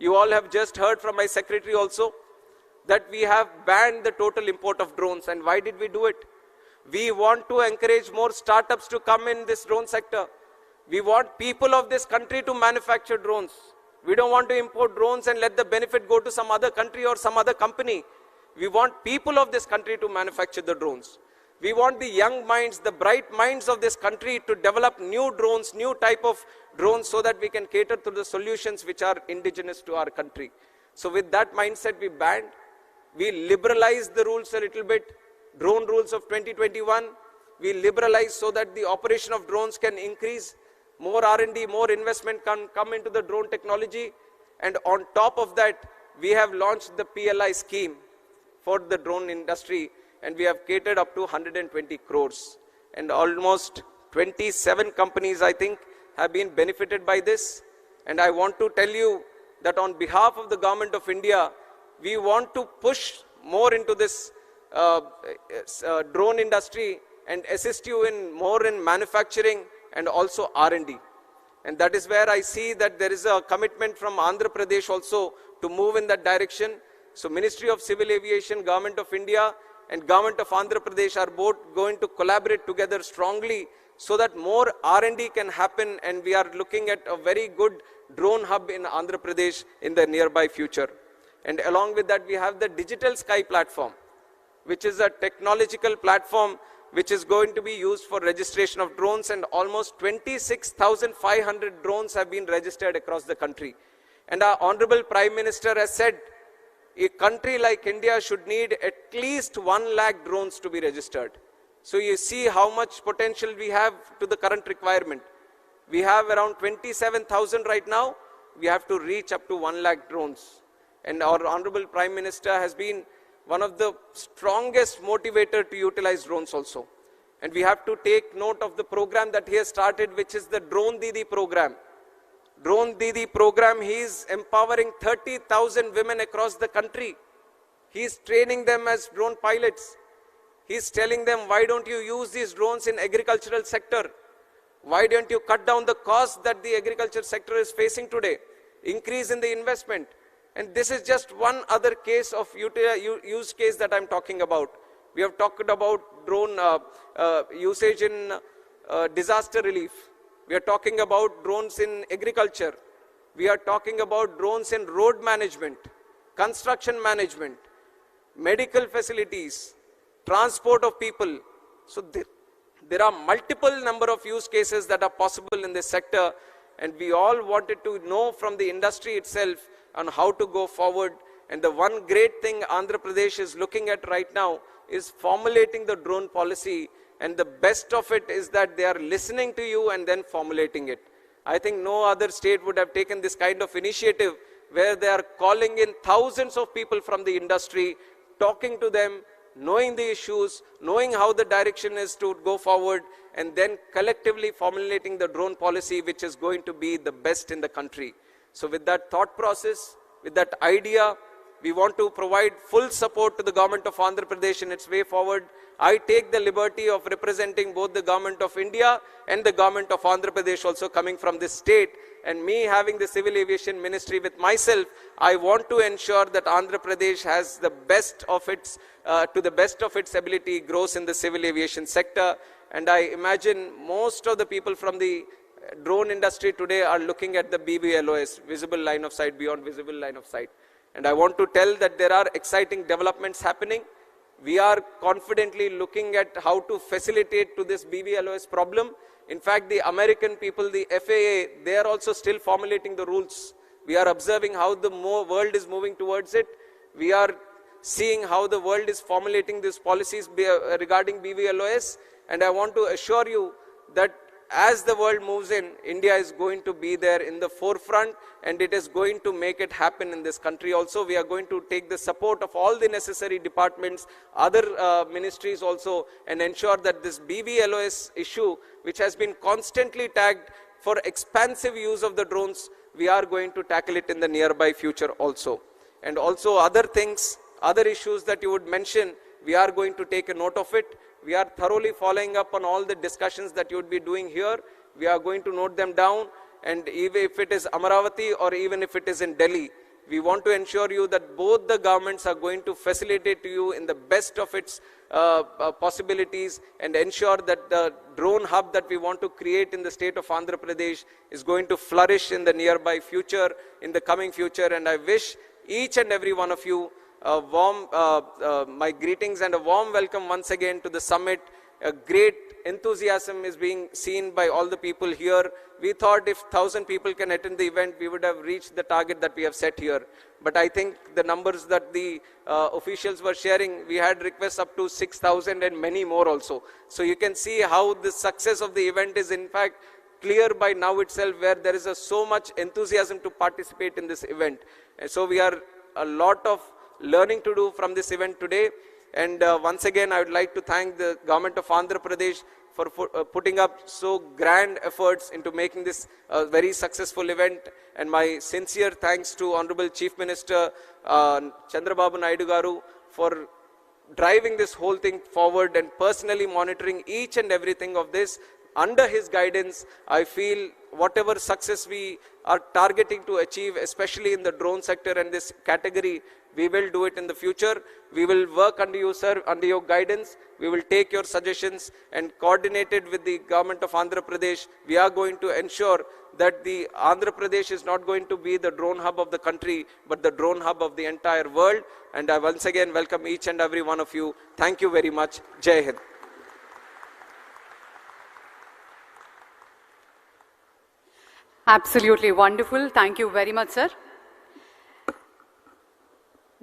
You all have just heard from my secretary also that we have banned the total import of drones. And why did we do it? We want to encourage more startups to come in this drone sector. We want people of this country to manufacture drones. We don't want to import drones and let the benefit go to some other country or some other company. We want people of this country to manufacture the drones. We want the young minds, the bright minds of this country to develop new drones, new type of drones, so that we can cater to the solutions which are indigenous to our country. So with that mindset, we banned. We liberalized the rules a little bit. Drone rules of 2021, we liberalized so that the operation of drones can increase. More R&D, more investment can come into the drone technology. And on top of that, we have launched the PLI scheme for the drone industry, and we have catered up to 120 crores. And almost 27 companies, I think, have been benefited by this. And I want to tell you that on behalf of the Government of India, we want to push more into this drone industry and assist you in more in manufacturing and also R&D. And that is where I see that there is a commitment from Andhra Pradesh also to move in that direction. So Ministry of Civil Aviation, Government of India and Government of Andhra Pradesh are both going to collaborate together strongly so that more R&D can happen, and we are looking at a very good drone hub in Andhra Pradesh in the nearby future. And along with that, we have the Digital Sky platform, which is a technological platform which is going to be used for registration of drones, and almost 26,500 drones have been registered across the country. And our Honorable Prime Minister has said a country like India should need at least 1 lakh drones to be registered. So you see how much potential we have to the current requirement. We have around 27,000 right now. We have to reach up to 1 lakh drones. And our Honorable Prime Minister has been one of the strongest motivator to utilize drones also. And we have to take note of the program that he has started, which is the Drone Didi program. Drone Didi program, he is empowering 30,000 women across the country. He is training them as drone pilots. He is telling them, why don't you use these drones in agricultural sector? Why don't you cut down the cost that the agriculture sector is facing today? Increase in the investment. And this is just one other case of use case that I'm talking about. We have talked about drone usage in disaster relief. We are talking about drones in agriculture. We are talking about drones in road management, construction management, medical facilities, transport of people. So there are multiple number of use cases that are possible in this sector, and we all wanted to know from the industry itself on how to go forward. And the one great thing Andhra Pradesh is looking at right now is formulating the drone policy, and the best of it is that they are listening to you and then formulating it. I think no other state would have taken this kind of initiative where they are calling in thousands of people from the industry, talking to them, knowing the issues, knowing how the direction is to go forward, and then collectively formulating the drone policy which is going to be the best in the country. So with that thought process, with that idea, we want to provide full support to the government of Andhra Pradesh in its way forward. I take the liberty of representing both the government of India and the government of Andhra Pradesh also coming from this state. And me having the Civil Aviation Ministry with myself, I want to ensure that Andhra Pradesh has the best of its, to the best of its ability, grows in the civil aviation sector. And I imagine most of the people from the drone industry today are looking at the BVLOS, visible line of sight, beyond visible line of sight. And I want to tell that there are exciting developments happening. We are confidently looking at how to facilitate to this BVLOS problem. In fact, the American people, the FAA, they are also still formulating the rules. We are observing how the world is moving towards it. We are seeing how the world is formulating these policies regarding BVLOS. And I want to assure you that as the world moves in, India is going to be there in the forefront, and it is going to make it happen in this country also. We are going to take the support of all the necessary departments, other ministries also, and ensure that this BVLOS issue, which has been constantly tagged for expansive use of the drones, we are going to tackle it in the nearby future also. And also other things, other issues that you would mention, we are going to take a note of it. We are thoroughly following up on all the discussions that you would be doing here. We are going to note them down, and even if it is Amaravati or even if it is in Delhi, we want to ensure you that both the governments are going to facilitate to you in the best of its possibilities, and ensure that the drone hub that we want to create in the state of Andhra Pradesh is going to flourish in the nearby future, in the coming future. And I wish each and every one of you a warm, my greetings and a warm welcome once again to the summit. A great enthusiasm is being seen by all the people here. We thought if 1,000 people can attend the event, we would have reached the target that we have set here. But I think the numbers that the officials were sharing, we had requests up to 6,000 and many more also. So you can see how the success of the event is in fact clear by now itself, where there is so much enthusiasm to participate in this event. And so we are a lot of learning to do from this event today. And once again, I would like to thank the government of Andhra Pradesh for putting up so grand efforts into making this a very successful event. And my sincere thanks to Honorable Chief Minister Chandrababu Naidu garu for driving this whole thing forward and personally monitoring each and everything of this. Under his guidance, I feel whatever success we are targeting to achieve, especially in the drone sector and this category, we will do it in the future. We will work under you, sir, under your guidance. We will take your suggestions and coordinated with the government of Andhra Pradesh. We are going to ensure that the Andhra Pradesh is not going to be the drone hub of the country, but the drone hub of the entire world. And I once again welcome each and every one of you. Thank you very much. Jai Hind. Absolutely wonderful. Thank you very much, sir.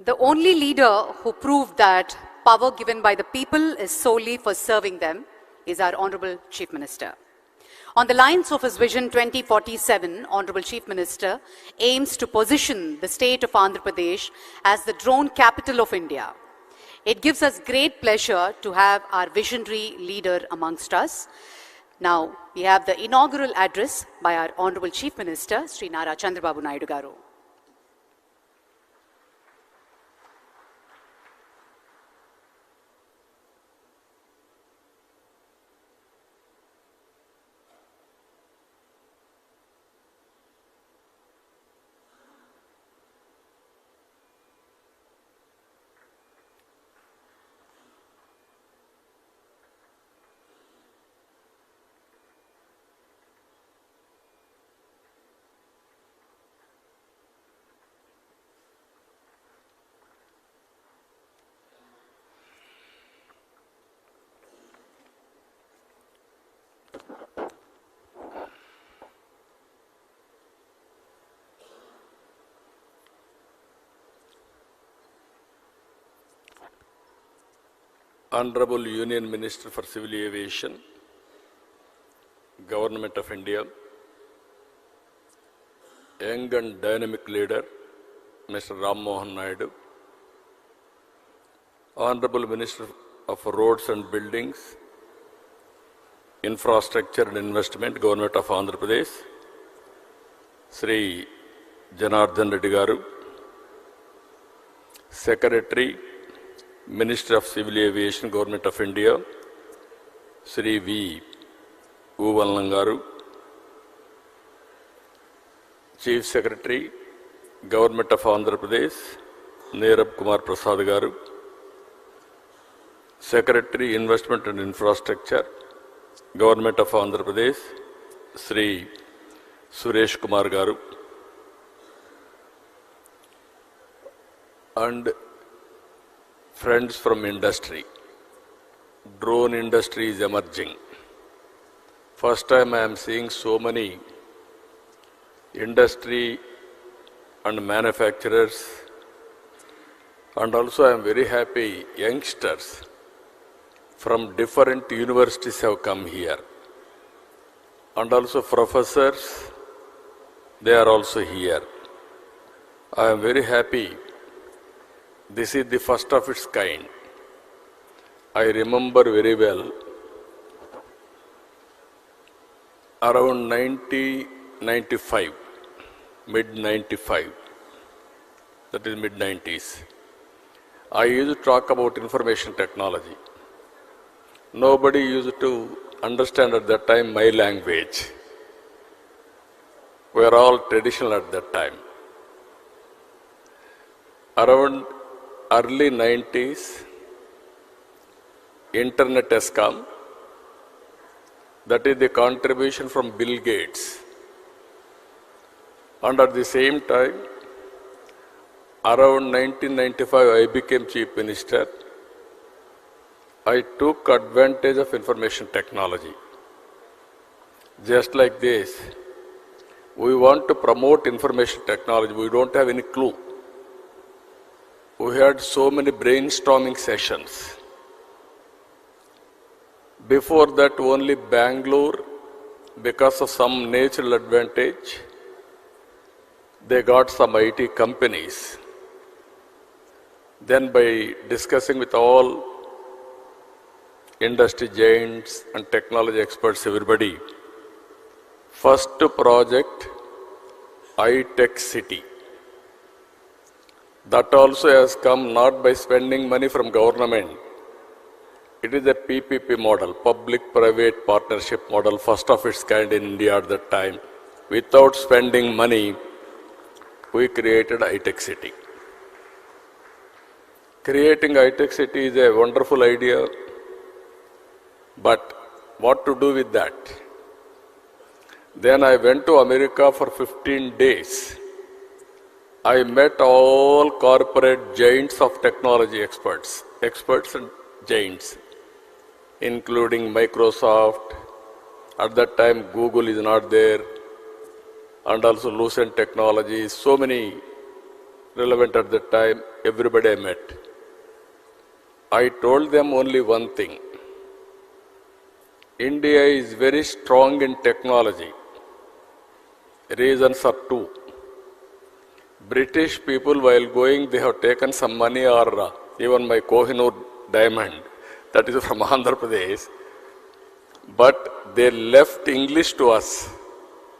The only leader who proved that power given by the people is solely for serving them is our Honorable Chief Minister. On the lines of his Vision 2047, Honorable Chief Minister aims to position the state of Andhra Pradesh as the drone capital of India. It gives us great pleasure to have our visionary leader amongst us. Now, we have the inaugural address by our Honorable Chief Minister, Sri Nara Chandrababu Naidu garu. Honorable Union Minister for Civil Aviation, Government of India, young and dynamic leader, Mr. Rammohan Naidu, Honorable Minister of Roads and Buildings, Infrastructure and Investment, Government of Andhra Pradesh, Sri Janardhan Reddy garu, Secretary, Minister of Civil Aviation, Government of India, Sri V. Uvallan garu, Chief Secretary, Government of Andhra Pradesh, Nirab Kumar Prasad garu, Secretary, Investment and Infrastructure, Government of Andhra Pradesh, Sri Suresh Kumar garu, and friends from industry. Drone industry is emerging. First time I am seeing so many industry and manufacturers, and also I am very happy youngsters from different universities have come here, and also professors, they are also here. I am very happy. This is the first of its kind. I remember very well, around 1995, mid-95, that is mid-90s, I used to talk about information technology. Nobody used to understand at that time my language. We were all traditional at that time. Around early 90s, Internet has come. That is the contribution from Bill Gates. And at the same time, around 1995, I became Chief Minister. I took advantage of information technology. Just like this, we want to promote information technology. We don't have any clue. We had so many brainstorming sessions. Before that, only Bangalore, because of some natural advantage, they got some IT companies. Then by discussing with all industry giants and technology experts, everybody, first project, iTech City. That also has come not by spending money from government. It is a PPP model, public-private partnership model, first of its kind in India at that time. Without spending money, we created iTech City. Creating iTech City is a wonderful idea, but what to do with that? Then I went to America for 15 days. I met all corporate giants of technology experts and giants, including Microsoft. At that time, Google is not there, and also Lucent Technologies, so many relevant at that time, everybody I met. I told them only one thing. India is very strong in technology. Reasons are two. British people, while going, they have taken some money, or even my Kohinoor diamond, that is from Andhra Pradesh. but they left English to us.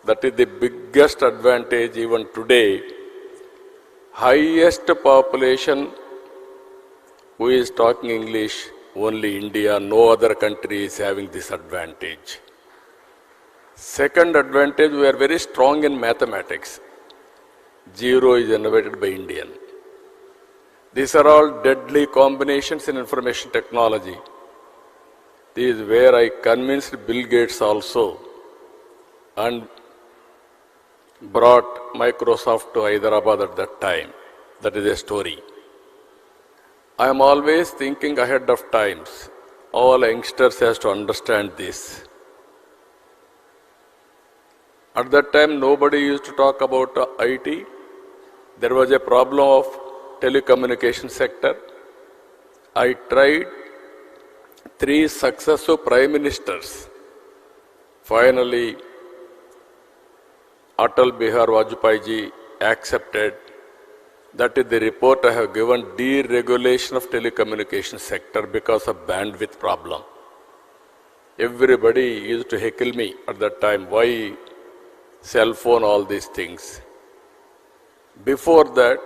That is the biggest advantage even today. Highest population who is talking English, only India, no other country is having this advantage. Second advantage, we are very strong in mathematics. Zero is innovated by Indian. These are all deadly combinations in information technology. This is where I convinced Bill Gates also and brought Microsoft to Hyderabad at that time. That is a story. I am always thinking ahead of times. All youngsters has to understand this. At that time, nobody used to talk about IT. There was a problem of telecommunication sector. I tried 3 successive prime ministers. Finally, Atal Bihar Vajpayee ji accepted. That is the report I have given, deregulation of telecommunication sector because of bandwidth problem. Everybody used to heckle me at that time, why cell phone, all these things. Before that,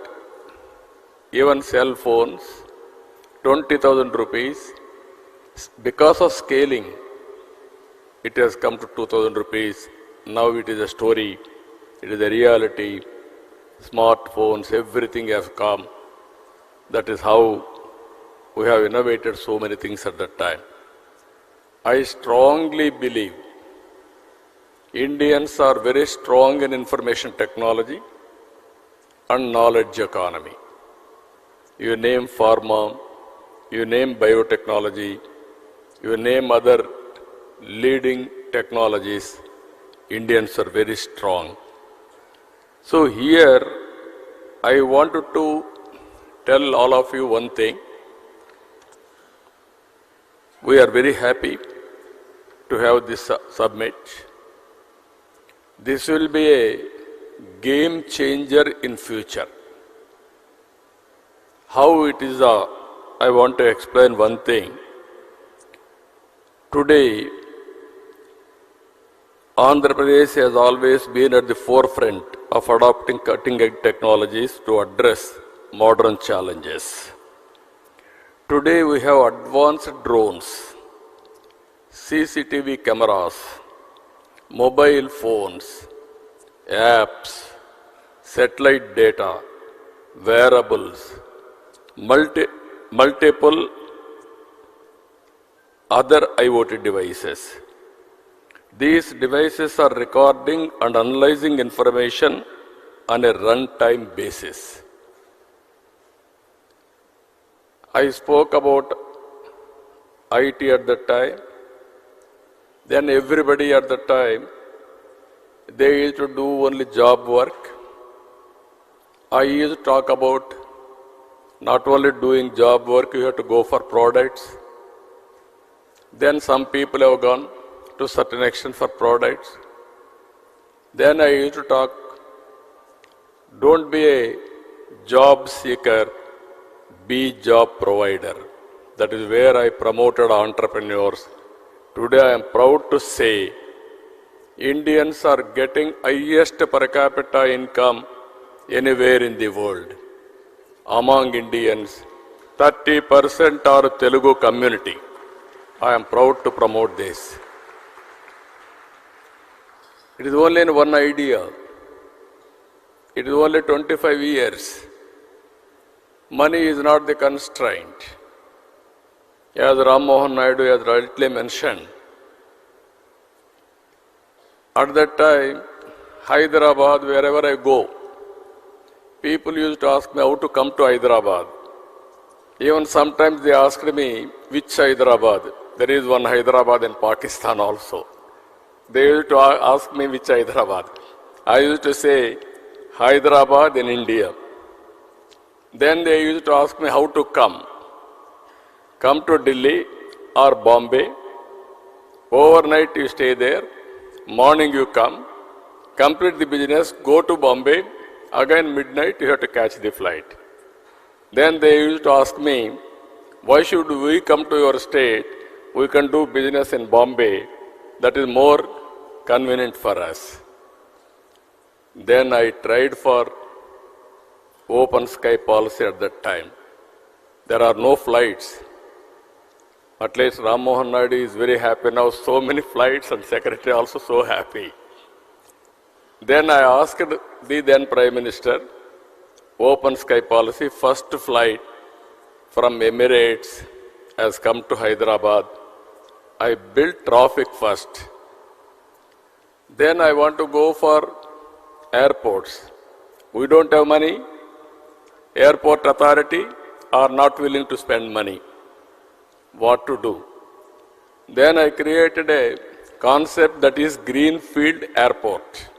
even cell phones, 20,000 rupees, because of scaling, it has come to 2,000 rupees. Now it is a story, it is a reality. Smartphones, everything has come. That is how we have innovated so many things at that time. I strongly believe Indians are very strong in information technology and knowledge economy. You name pharma, you name biotechnology, you name other leading technologies, Indians are very strong. So here, I wanted to tell all of you one thing. We are very happy to have this summit. This will be a game changer in future. How it is, I want to explain one thing. Today, Andhra Pradesh has always been at the forefront of adopting cutting-edge technologies to address modern challenges. Today we have advanced drones, CCTV cameras, mobile phones, apps, satellite data, wearables, multiple other IoT devices. These devices are recording and analyzing information on a runtime basis. I spoke about IT at that time. Then everybody at that time, they used to do only job work. I used to talk about not only doing job work, you have to go for products. Then some people have gone to certain extent for products. Then I used to talk, don't be a job seeker, be job provider. That is where I promoted entrepreneurs. Today I am proud to say, Indians are getting highest per capita income anywhere in the world. Among Indians, 30% are Telugu community. I am proud to promote this. It is only in one idea. It is only 25 years. Money is not the constraint. As Naidu has rightly mentioned, at that time, Hyderabad, wherever I go, people used to ask me how to come to Hyderabad. Even sometimes they asked me, which Hyderabad? There is one Hyderabad in Pakistan also. They used to ask me which Hyderabad. I used to say, Hyderabad in India. Then they used to ask me how to come. Come to Delhi or Bombay. Overnight you stay there. Morning you come. Complete the business, go to Bombay. Again midnight you have to catch the flight. Then they used to ask me, why should we come to your state? We can do business in Bombay. that is more convenient for us. Then I tried for open sky policy at that time. There are no flights. At least Ram Mohan Naidu is very happy now, so many flights, and Secretary also so happy. Then I asked the then Prime Minister, open sky policy, first flight from Emirates has come to Hyderabad. I built traffic first. Then I want to go for airports. We don't have money. Airport authority are not willing to spend money. What to do? Then I created a concept that is Greenfield Airport.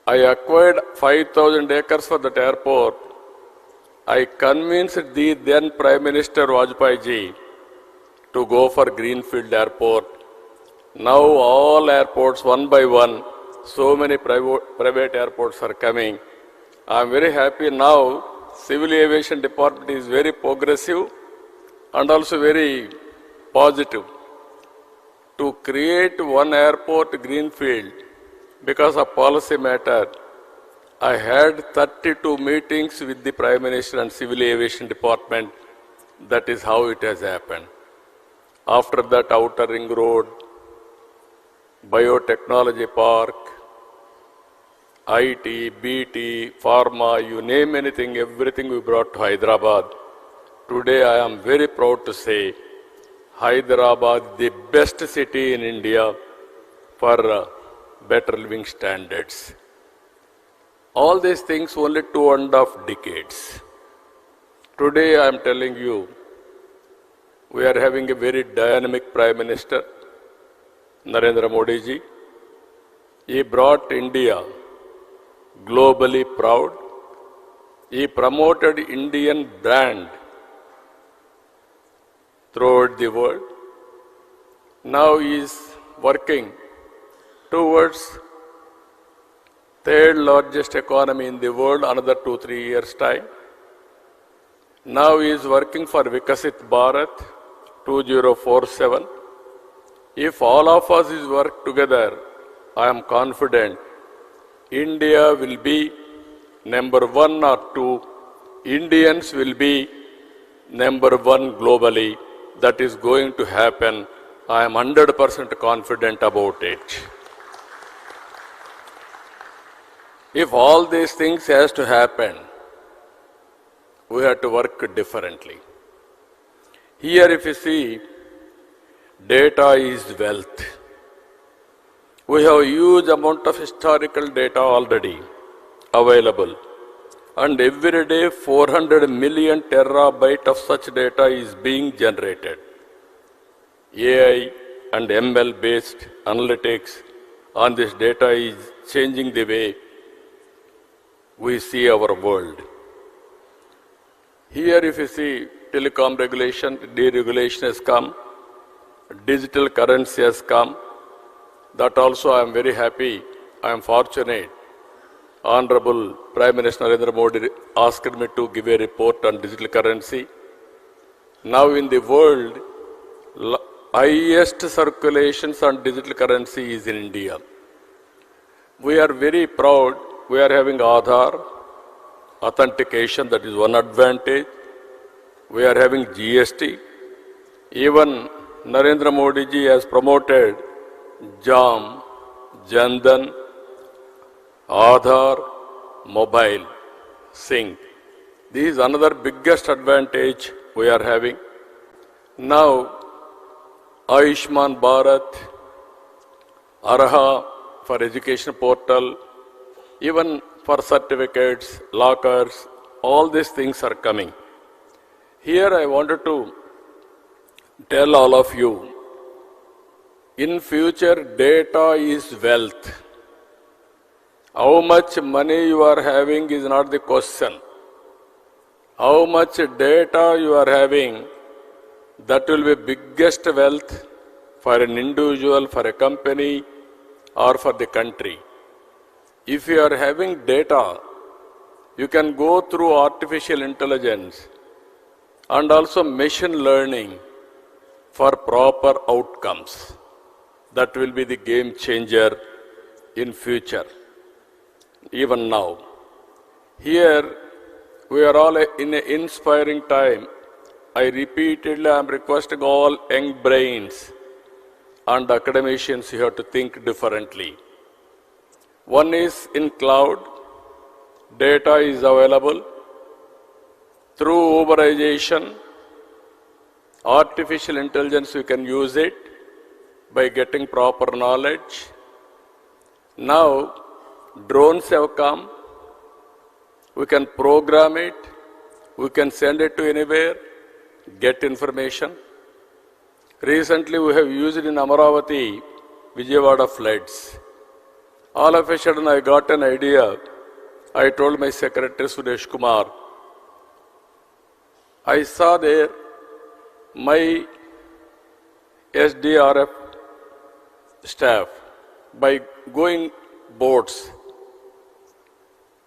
I acquired 5,000 acres for that airport. I convinced the then Prime Minister Vajpayee ji to go for Greenfield Airport. Now all airports, one by one, so many private airports are coming. I am very happy now. Civil Aviation Department is very progressive and also very positive to create one airport greenfield. Because of policy matter, I had 32 meetings with the Prime Minister and Civil Aviation Department. That is how it has happened. After that, Outer Ring Road, Biotechnology Park, IT, BT, Pharma, you name anything, everything we brought to Hyderabad. Today I am very proud to say Hyderabad is the best city in India for better living standards. All these things only 2.5 decades. Today I am telling you, we are having a very dynamic Prime Minister, Narendra Modi ji. He brought India globally proud. He promoted Indian brand throughout the world. Now he is working towards third largest economy in the world, another 2-3 years' time. Now he is working for Vikasit Bharat 2047. If all of us is work together, I am confident India will be number 1 or 2. Indians will be number 1 globally. That is going to happen. I am 100% confident about it. If all these things has to happen, we have to work differently. Here if you see, data is wealth. We have a huge amount of historical data already available. And every day 400 million terabyte of such data is being generated. AI and ML based analytics on this data is changing the way we see our world. Here if you see, telecom regulation, deregulation has come, digital currency has come. That also I am very happy, I am fortunate. Honorable Prime Minister Narendra Modi asked me to give a report on digital currency. Now in the world, highest circulations on digital currency is in India. We are very proud. We are having Aadhaar, authentication, that is one advantage. We are having GST. Even Narendra Modi ji has promoted JAM, Jandan, Aadhaar, mobile, sync. This is another biggest advantage we are having. Now, Ayushman Bharat, Arha for education portal, even for certificates, lockers, all these things are coming. Here I wanted to tell all of you, in future data is wealth. How much money you are having is not the question. How much data you are having, that will be biggest wealth for an individual, for a company, or for the country. If you are having data, you can go through artificial intelligence and also machine learning for proper outcomes. that will be the game changer in future, even now. Here, we are all in an inspiring time. I repeatedly am requesting all young brains and academicians here to think differently. One is in cloud, data is available. Through Uberization, artificial intelligence, we can use it by getting proper knowledge. Now, drones have come. We can program it. We can send it to anywhere, get information. Recently, we have used it in Amaravati, Vijayawada floods. All of a sudden, I got an idea. I told my secretary, Suresh Kumar, I saw there my SDRF staff, by going boats,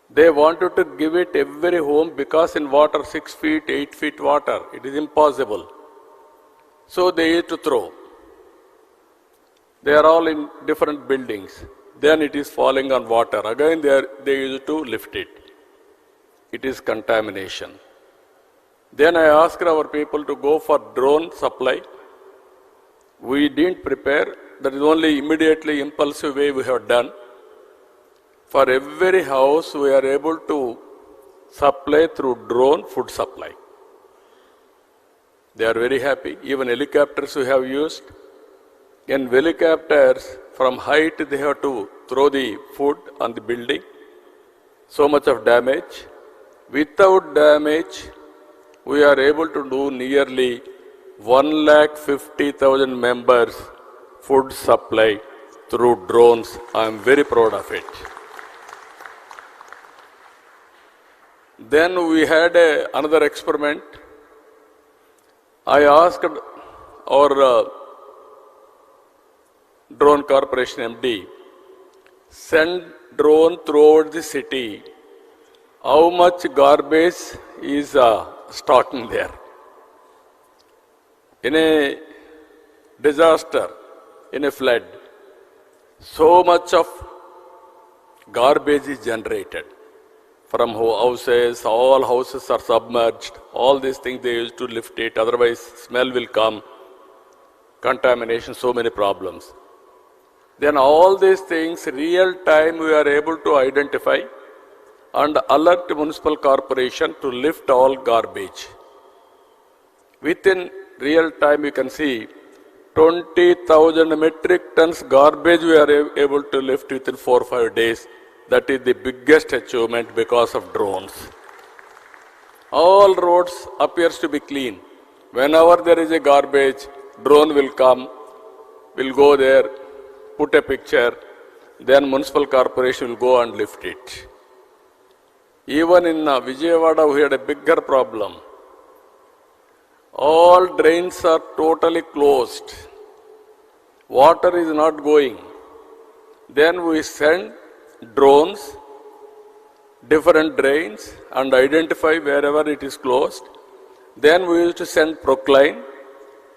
they wanted to give it every home because in water, 6 feet, 8 feet water, it is impossible. So they used to throw. They are all in different buildings. Then it is falling on water. Again, they used to lift it. It is contamination. Then I asked our people to go for drone supply. We didn't prepare. That is only immediately impulsive way we have done. For every house, we are able to supply through drone food supply. They are very happy. Even helicopters we have used. In helicopters, from height they have to throw the food on the building. So much of damage. Without damage, we are able to do nearly 150,000 members food supply through drones. I am very proud of it. Then we had another experiment. I asked our drone corporation MD, send drone throughout the city. How much garbage is stocking there? In a disaster, in a flood, so much of garbage is generated from houses. All houses are submerged. All these things they used to lift it, otherwise smell will come, contamination, so many problems. Then all these things, real time we are able to identify and alert municipal corporation to lift all garbage. Within real time you can see 20,000 metric tons garbage we are able to lift within 4 or 5 days. That is the biggest achievement because of drones. All roads appears to be clean. Whenever there is a garbage, drone will come, will go there, put a picture, then municipal corporation will go and lift it. Even in Vijayawada, we had a bigger problem. All drains are totally closed. Water is not going. Then we send drones, different drains, and identify wherever it is closed. Then we used to send Procline,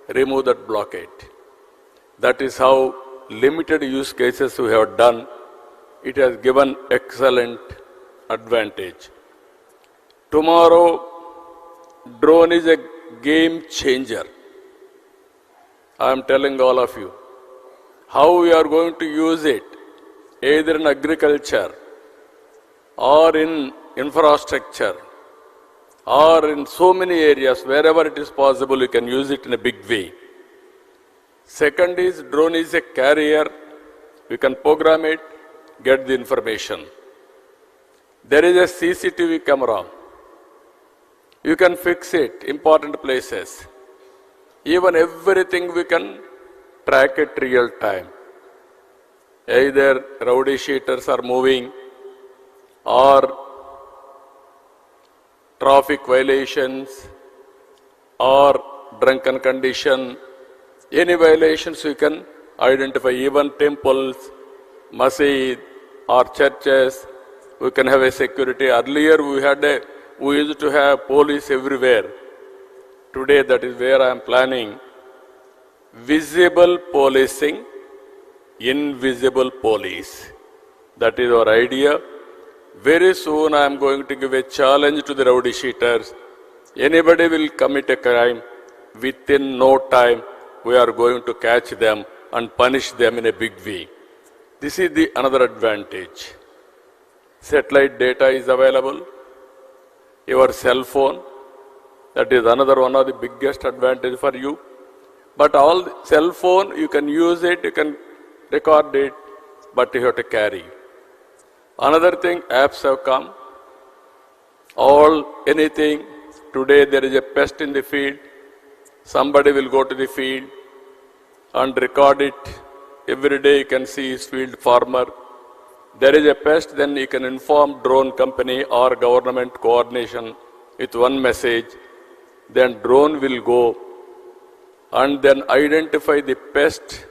remove that blockade. That is how limited use cases we have done. It has given excellent advantage. Tomorrow, drone is a game changer. I am telling all of you how we are going to use it, either in agriculture or in infrastructure or in so many areas. Wherever it is possible, you can use it in a big way. Second is, drone is a carrier. You can program it, get the information. There is a CCTV camera. You can fix it, important places. Even everything we can track it real time. Either rowdy sheeters are moving or traffic violations or drunken condition. Any violations we can identify, even temples, masjid or churches, we can have a security. Earlier we used to have police everywhere. Today that is where I am planning visible policing invisible police. That is our idea. Very soon I am going to give a challenge to the rowdy sheeters. Anybody will commit a crime, within no time we are going to catch them and punish them in a big way. This is the another advantage. Satellite data is available. Your cell phone, that is another one of the biggest advantage for you. But all the cell phone, you can use it, you can record it, but you have to carry. Another thing, apps have come. Anything, today there is a pest in the field, somebody will go to the field and record it. Every day you can see his field farmer. There is a pest, then you can inform drone company or government coordination with one message. Then drone will go and then identify the pest.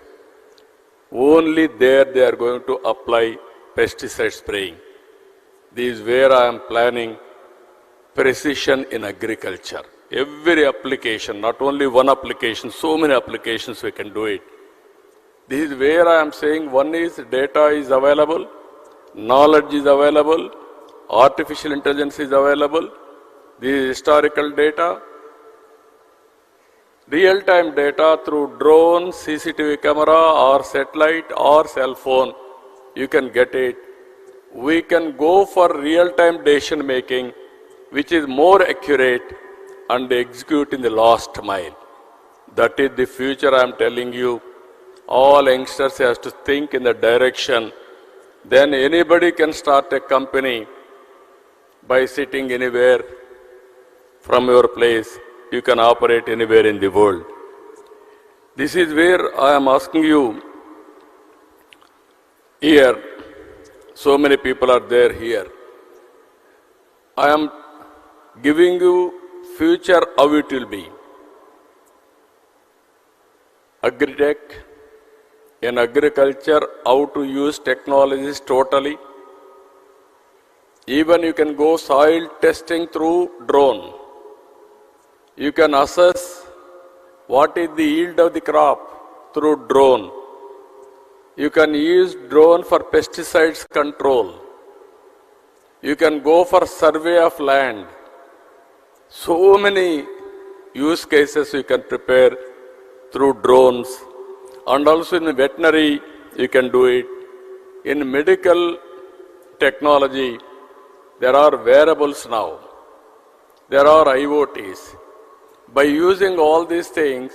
Only there they are going to apply pesticide spraying. This is where I am planning precision in agriculture. Every application, not only one application, so many applications we can do it. This is where I am saying one is data is available, knowledge is available, artificial intelligence is available, this is historical data, real-time data through drone, CCTV camera or satellite or cell phone, you can get it. We can go for real-time decision making, which is more accurate and execute in the last mile. That is the future I am telling you. All youngsters have to think in the direction. Then anybody can start a company by sitting anywhere from your place. You can operate anywhere in the world. This is where I am asking you here. So many people are there here. I am giving you future how it will be. Agritech, in agriculture, how to use technologies totally. Even you can go soil testing through drone. You can assess what is the yield of the crop through drone. You can use drone for pesticides control. You can go for survey of land. So many use cases you can prepare through drones. And also in veterinary, you can do it. In medical technology, there are wearables now. There are IoTs. By using all these things,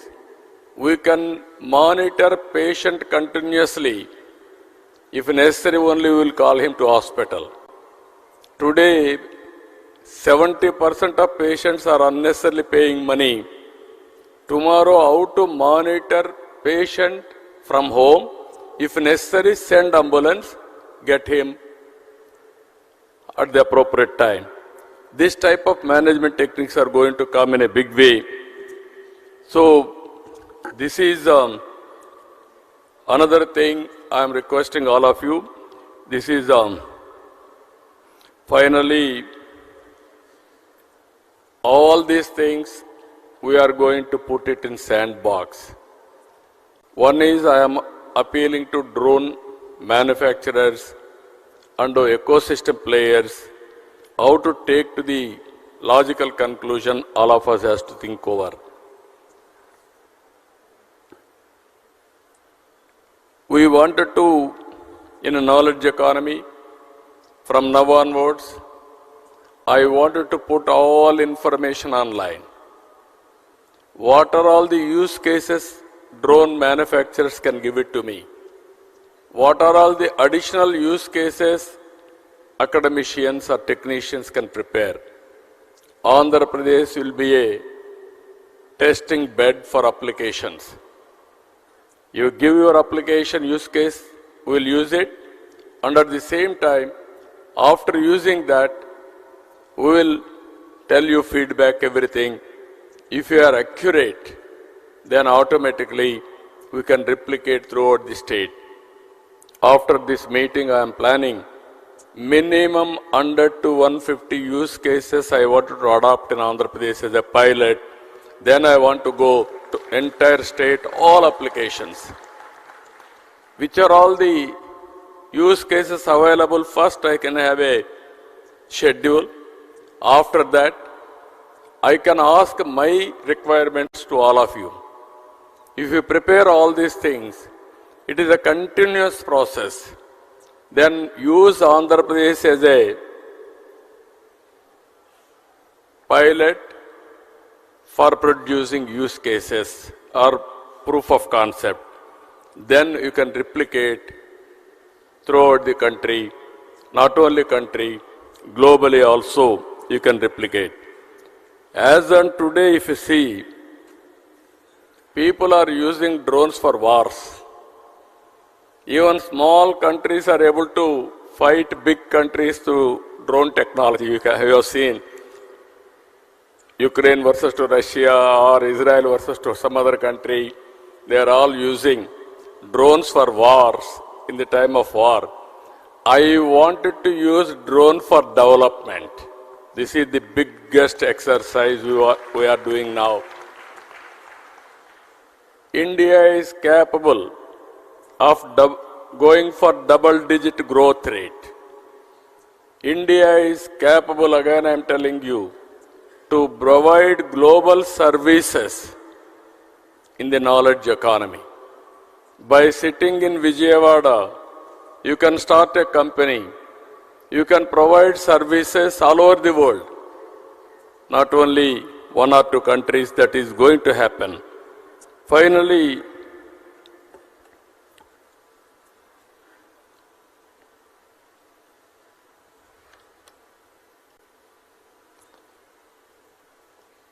we can monitor patient continuously. If necessary, only we will call him to hospital. Today, 70% of patients are unnecessarily paying money. Tomorrow, how to monitor patient from home? If necessary, send ambulance, get him at the appropriate time. This type of management techniques are going to come in a big way. So, this is another thing I am requesting all of you. This is finally all these things we are going to put it in sandbox. One is I am appealing to drone manufacturers and ecosystem players how to take to the logical conclusion all of us has to think over. We wanted to, in a knowledge economy, from now onwards, I wanted to put all information online. What are all the use cases drone manufacturers can give it to me? What are all the additional use cases academicians or technicians can prepare? Andhra Pradesh will be a testing bed for applications. You give your application use case, we will use it, and at the same time, after using that, we will tell you feedback, everything. If you are accurate, then automatically we can replicate throughout the state. After this meeting, I am planning minimum 100 to 150 use cases I want to adopt in Andhra Pradesh as a pilot. Then I want to go to entire state, all applications. which are all the use cases available. First, I can have a schedule. After that, I can ask my requirements to all of you. If you prepare all these things, it is a continuous process. Then use Andhra Pradesh as a pilot for producing use cases or proof of concept. Then you can replicate throughout the country, not only country, globally also you can replicate. As on today, if you see, people are using drones for wars. Even small countries are able to fight big countries through drone technology. You have seen Ukraine versus to Russia or Israel versus to some other country. They are all using drones for wars in the time of war. I wanted to use drone for development. This is the biggest exercise we are doing now. India is capable of going for double-digit growth rate. India is capable, again I am telling you, to provide global services in the knowledge economy. By sitting in Vijayawada, you can start a company. You can provide services all over the world. Not only one or two countries, that is going to happen. Finally,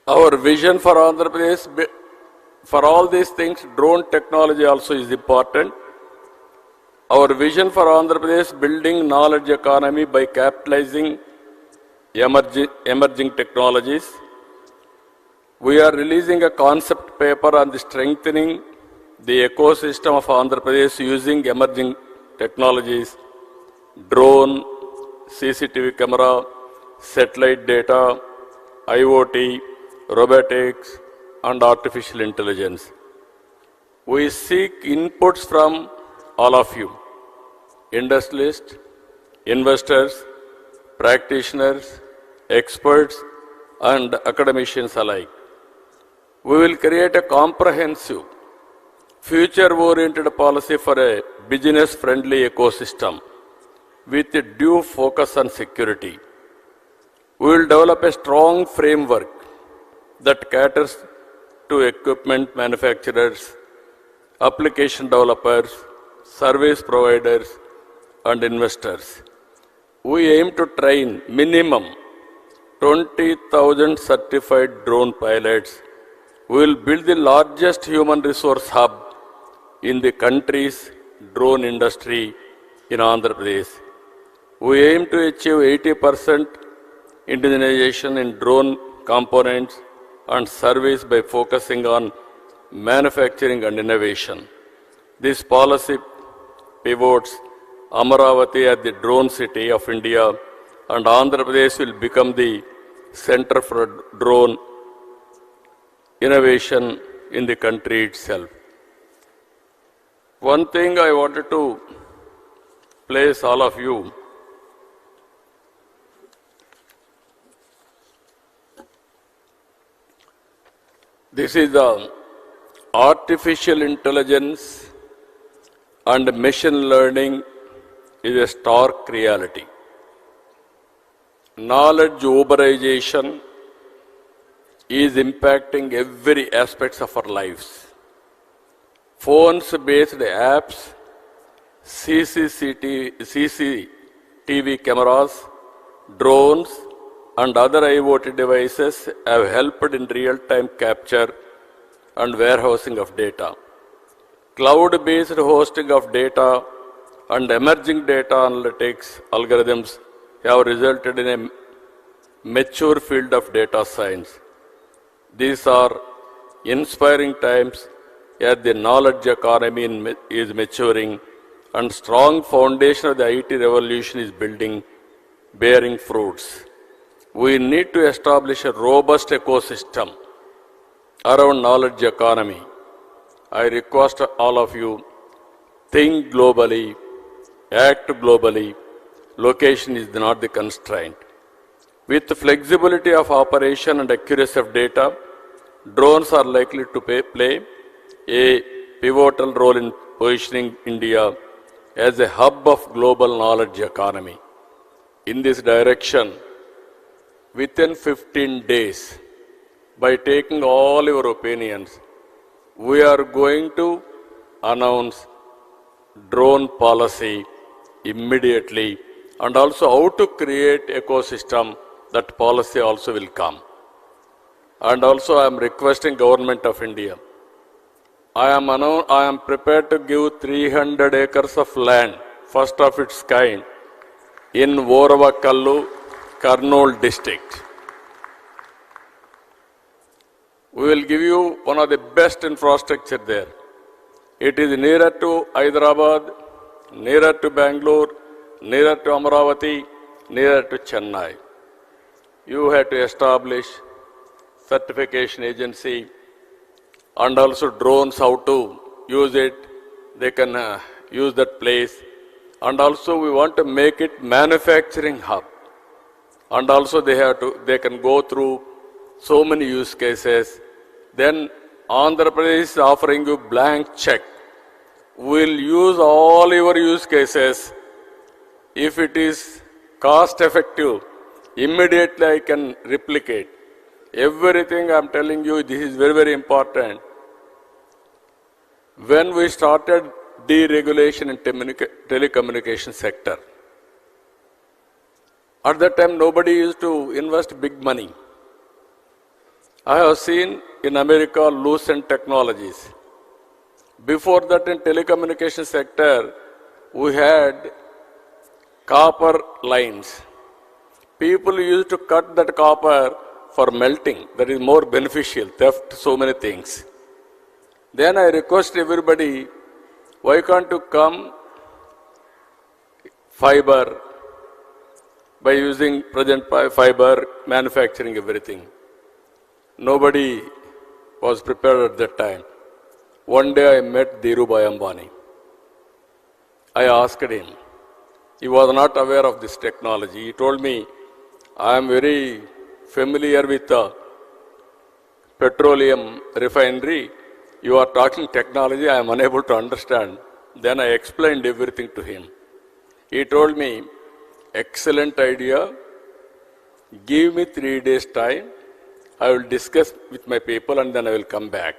our vision for Andhra Pradesh, for all these things, drone technology also is important. Our vision for Andhra Pradesh, building knowledge economy by capitalizing emerging technologies. We are releasing a concept paper on the strengthening the ecosystem of Andhra Pradesh using emerging technologies, drone, CCTV camera, satellite data, IoT, robotics, and artificial intelligence. We seek inputs from all of you, industrialists, investors, practitioners, experts, and academicians alike. We will create a comprehensive, future-oriented policy for a business-friendly ecosystem with a due focus on security. We will develop a strong framework that caters to equipment manufacturers, application developers, service providers, and investors. We aim to train minimum 20,000 certified drone pilots. We will build the largest human resource hub in the country's drone industry in Andhra Pradesh. We aim to achieve 80% indigenization in drone components and service by focusing on manufacturing and innovation. This policy pivots Amaravati as the drone city of India, and Andhra Pradesh will become the center for drone innovation in the country itself. One thing I wanted to place all of you, this is the artificial intelligence and machine learning is a stark reality. Knowledge uberization is impacting every aspect of our lives. Phones-based apps, CCTV cameras, drones, and other IoT devices have helped in real-time capture and warehousing of data. Cloud-based hosting of data and emerging data analytics algorithms have resulted in a mature field of data science. These are inspiring times as the knowledge economy is maturing and strong foundation of the IT revolution is bearing fruits. We need to establish a robust ecosystem around knowledge economy. I request all of you, think globally, act globally. Location is not the constraint. With the flexibility of operation and accuracy of data, drones are likely to play a pivotal role in positioning India as a hub of global knowledge economy. In this direction, within 15 days, by taking all your opinions, we are going to announce drone policy immediately, and also how to create ecosystem. That policy also will come. And also I am requesting Government of India. I am prepared to give 300 acres of land, first of its kind, in Voravakallu, Kurnool district. We will give you one of the best infrastructure there. It is nearer to Hyderabad, nearer to Bangalore, nearer to Amaravati, nearer to Chennai. You have to establish certification agency and also drones, how to use it. They can use that place. And also we want to make it manufacturing hub. And also they can go through so many use cases. Then Andhra Pradesh is offering you blank check. We'll use all your use cases. If it is cost effective, immediately I can replicate. Everything I'm telling you, this is very, very important. When we started deregulation in telecommunication sector, at that time nobody used to invest big money. I have seen in America lucent technologies. Before that in telecommunication sector, we had copper lines. People used to cut that copper for melting. That is more beneficial, theft, so many things. Then I request everybody, why can't you come fiber by using present fiber, manufacturing everything. Nobody was prepared at that time. One day I met Dhirubhai Ambani. I asked him. He was not aware of this technology. He told me, I am very familiar with petroleum refinery. You are talking technology, I am unable to understand. Then I explained everything to him. He told me, excellent idea. Give me 3 days time. I will discuss with my people and then I will come back.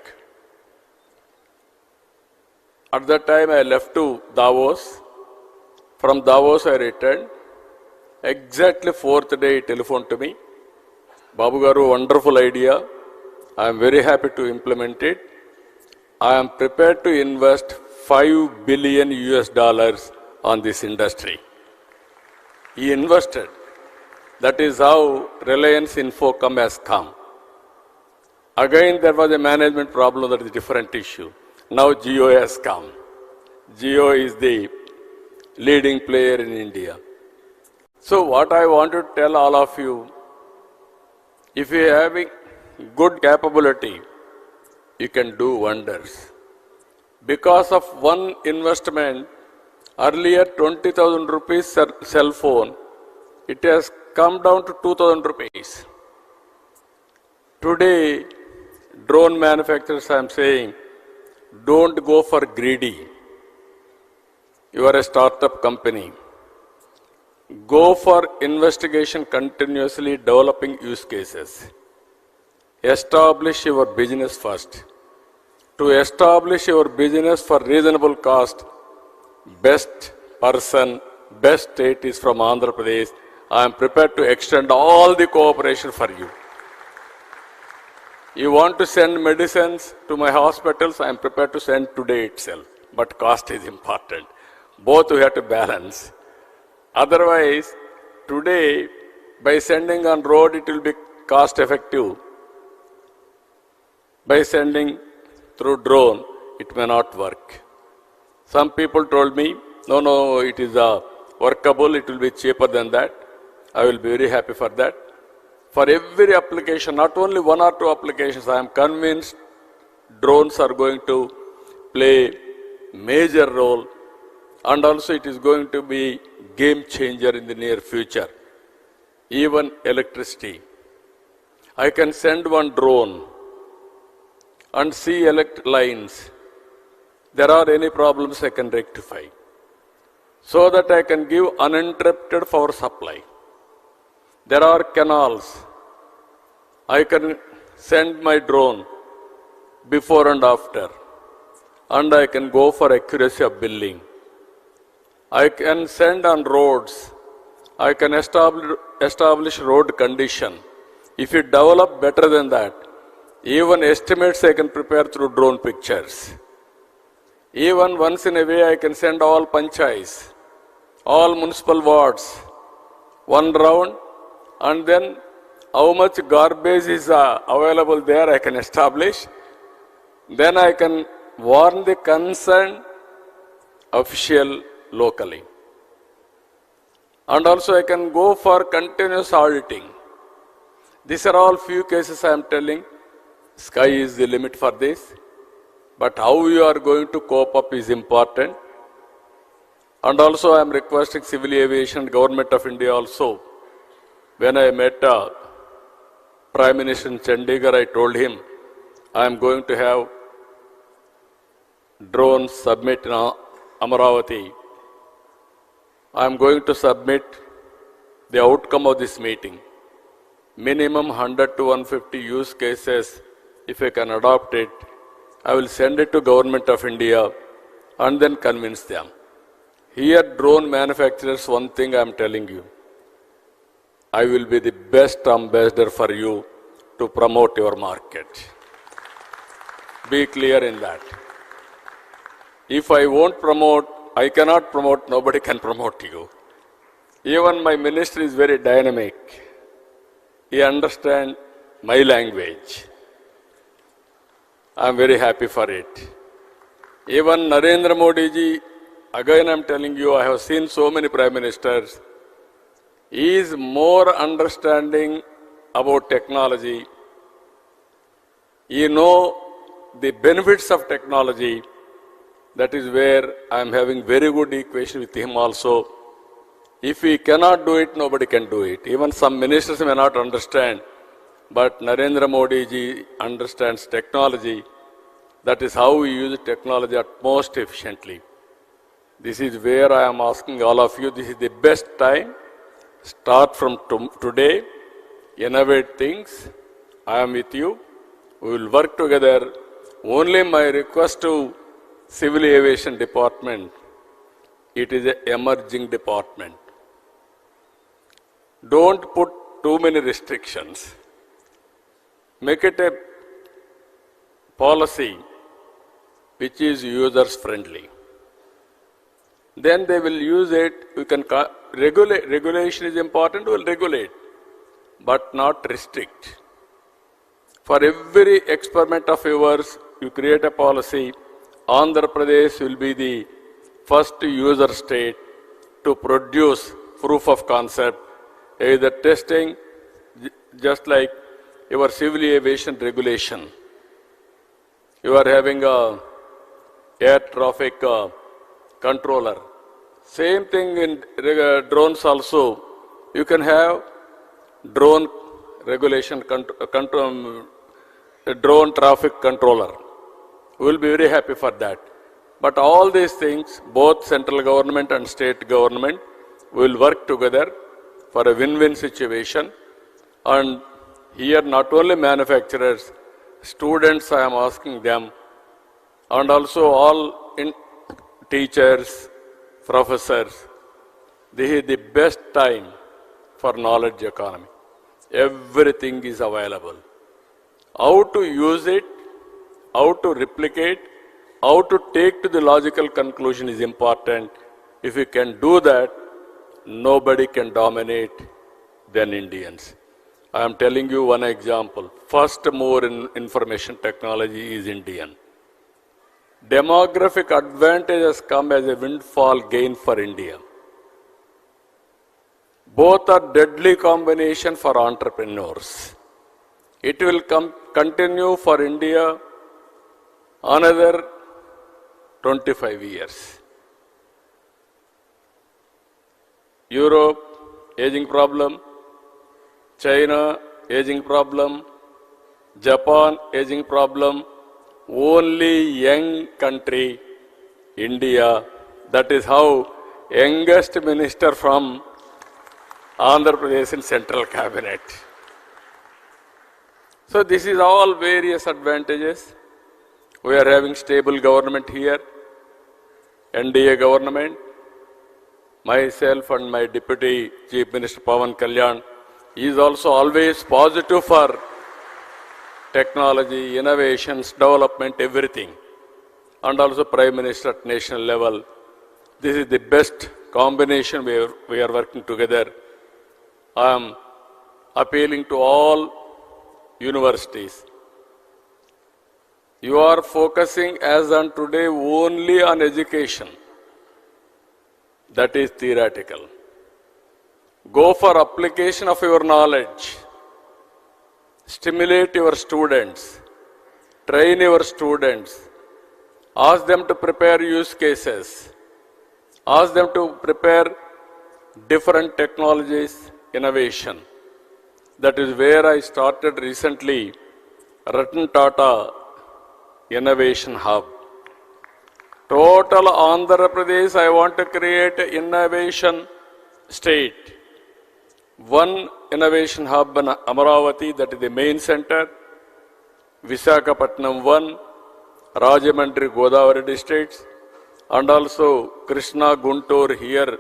At that time I left to Davos. From Davos I returned. Exactly 4th day he telephoned to me. Babu Garu, wonderful idea. I am very happy to implement it. I am prepared to invest $5 billion on this industry. He invested. That is how Reliance Infocom has come. Again, there was a management problem, that is a different issue. Now Jio has come. Jio is the leading player in India. So what I want to tell all of you, if you are having good capability, you can do wonders. Because of one investment, earlier 20,000 rupees cell phone, it has come down to 2,000 rupees. Today, drone manufacturers, I am saying, don't go for greedy. You are a startup company. Go for investigation, continuously developing use cases. Establish your business first. To establish your business for reasonable cost, best person, best state is from Andhra Pradesh. I am prepared to extend all the cooperation for you. You want to send medicines to my hospitals, I am prepared to send today itself. But cost is important. Both we have to balance. Otherwise, today, by sending on road, it will be cost effective. By sending through drone, it may not work. Some people told me, no, it is workable, it will be cheaper than that. I will be very happy for that. For every application, not only 1 or 2 applications, I am convinced drones are going to play major role and also it is going to be game changer in the near future. Even electricity. I can send one drone and see electric lines. There are any problems I can rectify, so that I can give uninterrupted power supply. There are canals. I can send my drone before and after, and I can go for accuracy of billing. I can send on roads. I can establish road condition. If you develop better than that, even estimates I can prepare through drone pictures. Even once in a way I can send all panchayats, all municipal wards, one round, and then how much garbage is available there I can establish. Then I can warn the concerned official locally. And also I can go for continuous auditing. These are all few cases I am telling. Sky is the limit for this. But how you are going to cope up is important. And also I am requesting civil aviation, Government of India also. When I met Prime Minister in Chandigarh, I told him I am going to have drone summit in Amaravati. I am going to submit the outcome of this meeting. Minimum 100 to 150 use cases, if I can adopt it, I will send it to Government of India and then convince them. Here drone manufacturers, one thing I am telling you, I will be the best ambassador for you to promote your market. Be clear in that. If I won't promote, I cannot promote, nobody can promote you. Even my minister is very dynamic. He understands my language. I am very happy for it. Even Narendra Modi ji, again I am telling you, I have seen so many prime ministers. He is more understanding about technology. He knows the benefits of technology. That is where I am having very good equation with him also. If he cannot do it, nobody can do it. Even some ministers may not understand, but Narendra Modi ji understands technology. That is how we use technology at most efficiently. This is where I am asking all of you, this is the best time. Start from today, innovate things. I am with you. We will work together. Only my request to Civil Aviation Department, it is an emerging department. Don't put too many restrictions. Make it a policy which is users friendly. Then they will use it. We can regulate. Regulation is important, we will regulate, but not restrict. For every experiment of yours, you create a policy. Andhra Pradesh will be the first user state to produce proof of concept, either testing, just like your civil aviation regulation. You are having a air traffic controller. Same thing in drones also. You can have drone regulation, drone traffic controller. We will be very happy for that. But all these things, both central government and state government will work together for a win-win situation. And here not only manufacturers, students I am asking them, and also all teachers, professors, this is the best time for knowledge economy. Everything is available. How to use it, how to replicate, how to take to the logical conclusion is important. If you can do that, nobody can dominate than Indians. I am telling you one example. First mover in information technology is Indian. Demographic advantage has come as a windfall gain for India. Both are deadly combination for entrepreneurs. It will continue for India another 25 years. Europe, aging problem. China, aging problem. Japan, aging problem. Only young country, India. That is how youngest minister from Andhra Pradesh in central cabinet. So this is all various advantages. We are having stable government here, NDA government. Myself and my Deputy Chief Minister Pawan Kalyan is also always positive for technology, innovations, development, everything. And also Prime Minister at national level. This is the best combination we are working together. I am appealing to all universities. You are focusing as on today only on education. That is theoretical. Go for application of your knowledge. Stimulate your students. Train your students. Ask them to prepare use cases. Ask them to prepare different technologies, innovation. That is where I started recently, Ratan Tata Innovation Hub. Total Andhra Pradesh, I want to create an innovation state. One innovation hub in Amaravati, that is the main center. Visakhapatnam 1, Rajamandri, Godavari districts, and also Krishna, Guntur here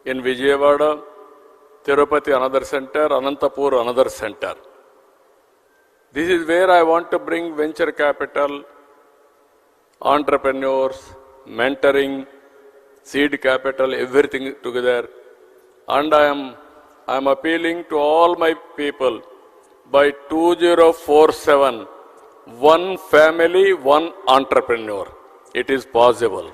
in Vijayawada, Tirupati another center, Anantapur another center. This is where I want to bring venture capital, entrepreneurs, mentoring, seed capital, everything together. And I am appealing to all my people, by 2047, one family, one entrepreneur. It is possible.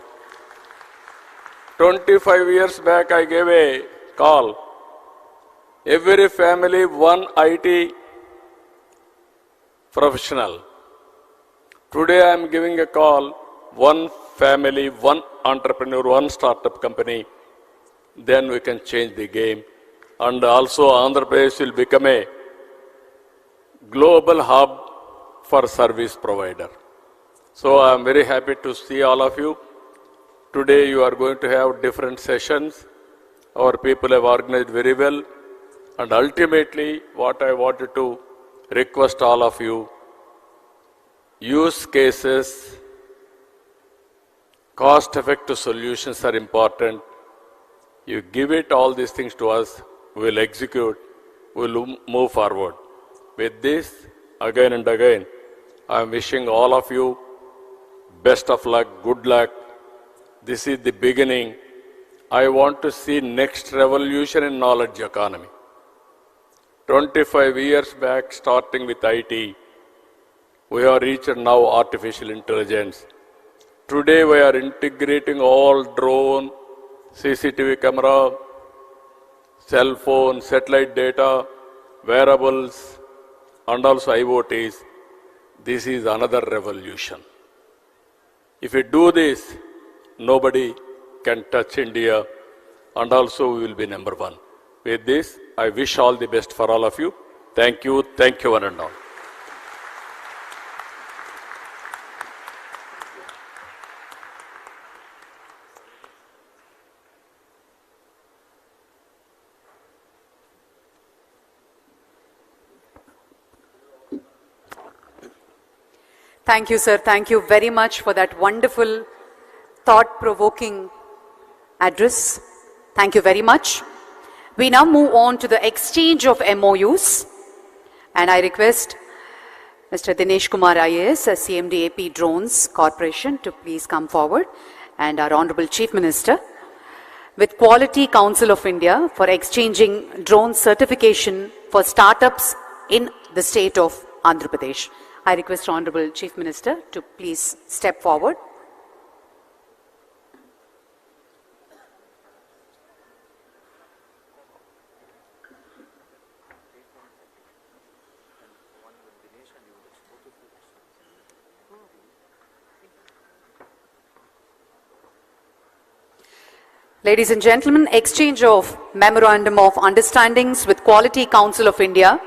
25 years back, I gave a call. Every family, one IT professional. Today I am giving a call, one family, one entrepreneur, one startup company. Then we can change the game. And also Andhra Pradesh will become a global hub for service provider. So I am very happy to see all of you. Today you are going to have different sessions. Our people have organized very well. And ultimately what I wanted to request all of you, use cases, cost-effective solutions are important. You give it all these things to us, we will execute, we will move forward. With this, again and again, I am wishing all of you best of luck, good luck. This is the beginning. I want to see next revolution in knowledge economy. 25 years back, starting with IT, we have reached now artificial intelligence. Today we are integrating all drone, CCTV camera, cell phone, satellite data, wearables, and also IoTs. This is another revolution. If we do this, nobody can touch India, and also we will be number one. With this, I wish all the best for all of you. Thank you one and all. Thank you, sir. Thank you very much for that wonderful, thought-provoking address. Thank you very much. We now move on to the exchange of MOUs. And I request Mr. Dinesh Kumar IAS, CMD AP Drones Corporation, to please come forward, and our Honorable Chief Minister, with Quality Council of India for exchanging drone certification for startups in the state of Andhra Pradesh. I request Honorable Chief Minister to please step forward. Ladies and gentlemen, exchange of Memorandum of Understandings with Quality Council of India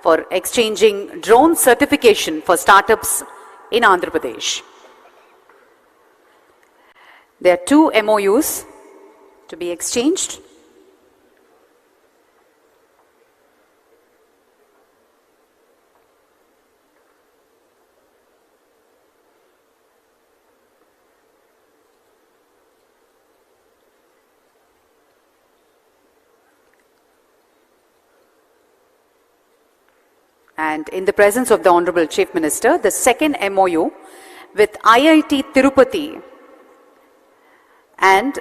for exchanging drone certification for startups in Andhra Pradesh. There are 2 MOUs to be exchanged. And in the presence of the Honorable Chief Minister, the second MOU with IIT Tirupati and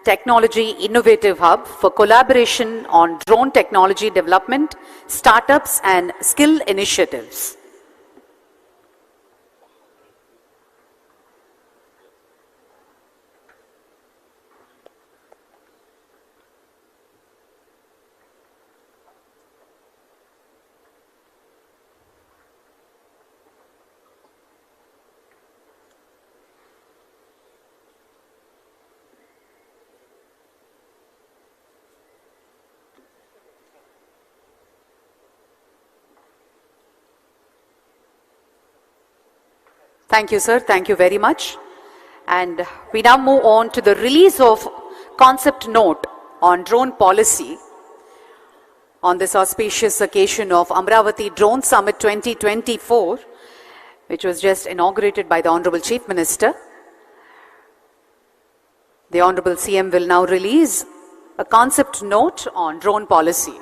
Technology Innovative Hub for collaboration on drone technology development, startups and skill initiatives. Thank you, sir. Thank you very much. And we now move on to the release of concept note on drone policy on this auspicious occasion of Amaravati Drone Summit-2024, which was just inaugurated by the Honorable Chief Minister. The Honorable CM will now release a concept note on drone policy.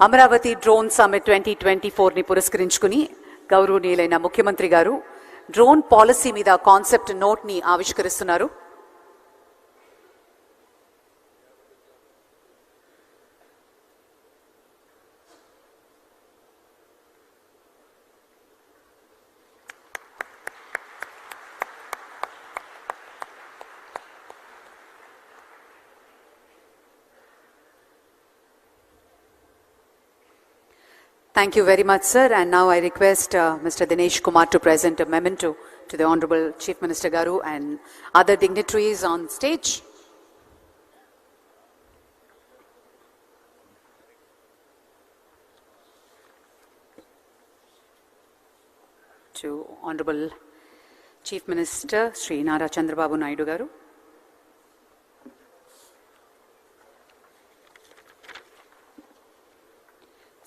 Amaravati drone summit 2024 ని పురస్కరించుకుని గౌరవనీయులైన ముఖ్యమంత్రి గారు drone policy మీద concept note ని ఆవిష్కరిస్తున్నారు. Thank you very much, sir. And now I request Mr. Dinesh Kumar to present a memento to the Honorable Chief Minister Garu and other dignitaries on stage. To Honorable Chief Minister Sri Nara Chandrababu Naidu Garu.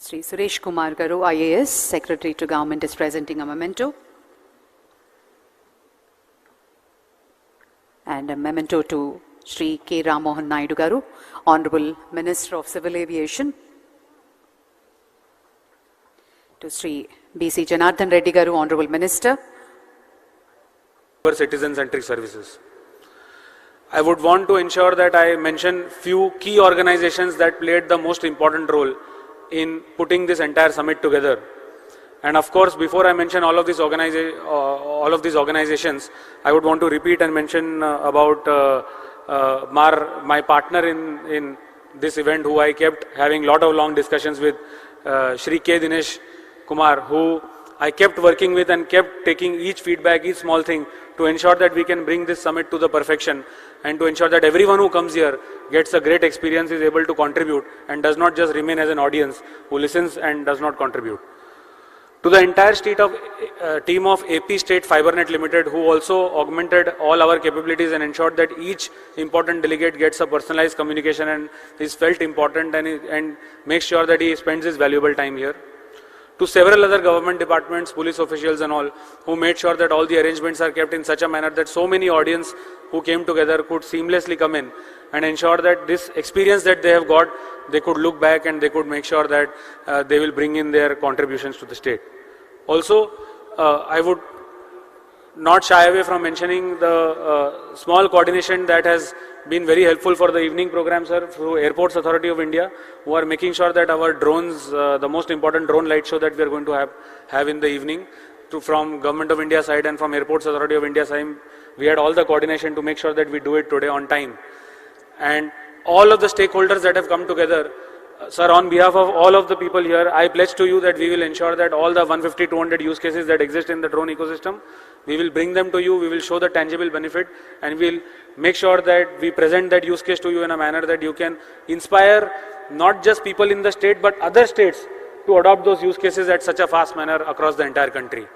Sri Suresh Kumar Garu, IAS, Secretary to Government, is presenting a memento. And a memento to Sri K. Ramohan Naidu Garu, Honorable Minister of Civil Aviation. To Sri B.C. Janardhan Reddy Garu, Honorable Minister. For citizen-centric services. I would want to ensure that I mention few key organizations that played the most important role in putting this entire summit together. And of course, before I mention all of these organizations, I would want to repeat and mention about my partner in this event, who I kept having lot of long discussions with, Shri K. Dinesh Kumar, who I kept working with and kept taking each feedback, each small thing, to ensure that we can bring this summit to the perfection, and to ensure that everyone who comes here gets a great experience, is able to contribute, and does not just remain as an audience who listens and does not contribute. To the entire team of AP State FiberNet Limited, who also augmented all our capabilities and ensured that each important delegate gets a personalized communication and is felt important, and makes sure that he spends his valuable time here. To several other government departments, police officials and all, who made sure that all the arrangements are kept in such a manner that so many audience who came together could seamlessly come in and ensure that this experience that they have got, they could look back and they could make sure that they will bring in their contributions to the state. Also, I would not shy away from mentioning the small coordination that has been very helpful for the evening program, sir, through Airports Authority of India, who are making sure that our drones, the most important drone light show that we are going to have in the evening, from Government of India side and from Airports Authority of India side, we had all the coordination to make sure that we do it today on time. And all of the stakeholders that have come together, sir, on behalf of all of the people here, I pledge to you that we will ensure that all the 150, 200 use cases that exist in the drone ecosystem, we will bring them to you, we will show the tangible benefit, and we will make sure that we present that use case to you in a manner that you can inspire not just people in the state but other states to adopt those use cases at such a fast manner across the entire country.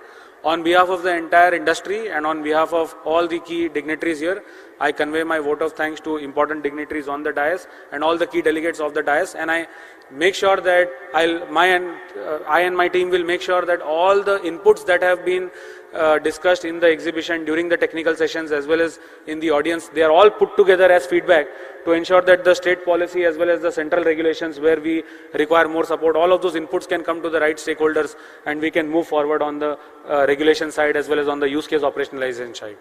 On behalf of the entire industry and on behalf of all the key dignitaries here, I convey my vote of thanks to important dignitaries on the dais and all the key delegates of the dais, and I make sure that I and my team will make sure that all the inputs that have been discussed in the exhibition during the technical sessions as well as in the audience, they are all put together as feedback to ensure that the state policy as well as the central regulations where we require more support, all of those inputs can come to the right stakeholders and we can move forward on the regulation side as well as on the use case operationalization side.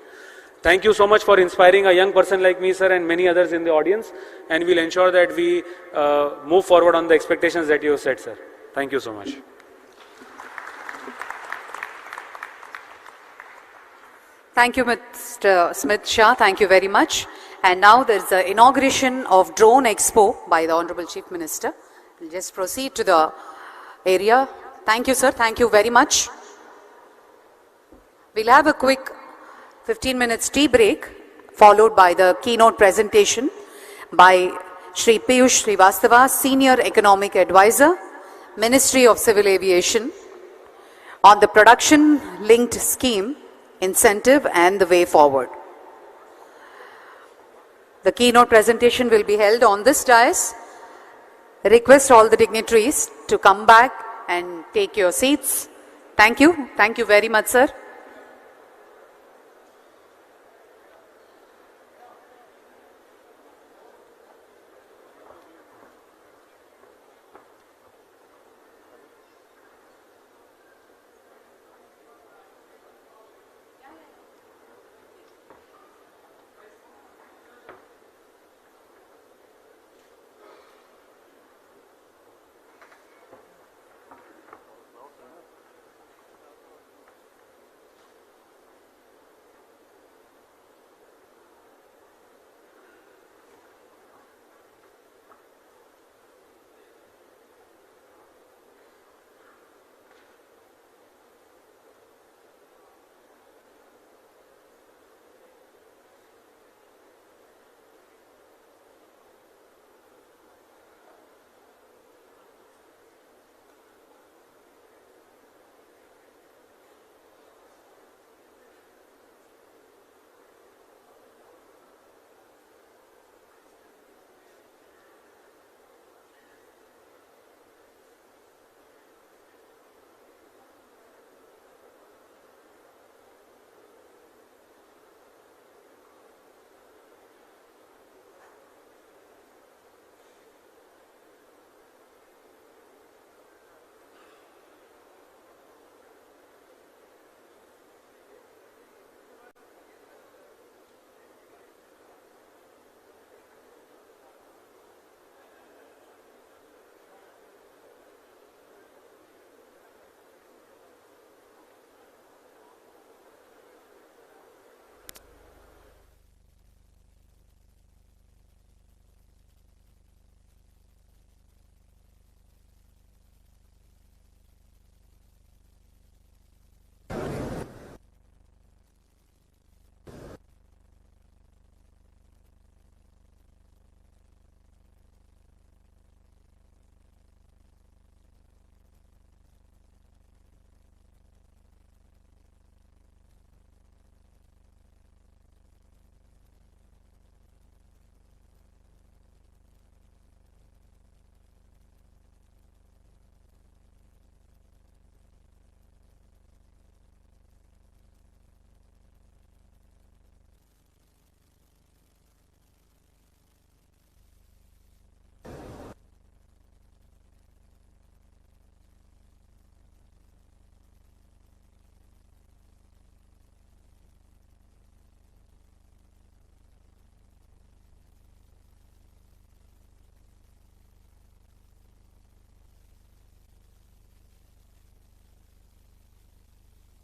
Thank you so much for inspiring a young person like me, sir, and many others in the audience, and we'll ensure that we move forward on the expectations that you have set, sir. Thank you so much. Thank you, Mr. Smith Shah. Thank you very much. And now there's the inauguration of Drone Expo by the Honorable Chief Minister. We'll just proceed to the area. Thank you, sir. Thank you very much. We'll have a quick 15 minutes tea break, followed by the keynote presentation by Shri Piyush Srivastava, Senior Economic Advisor, Ministry of Civil Aviation, on the production-linked scheme, incentive and the way forward. The keynote presentation will be held on this dais. Request all the dignitaries to come back and take your seats. Thank you. Thank you very much, sir.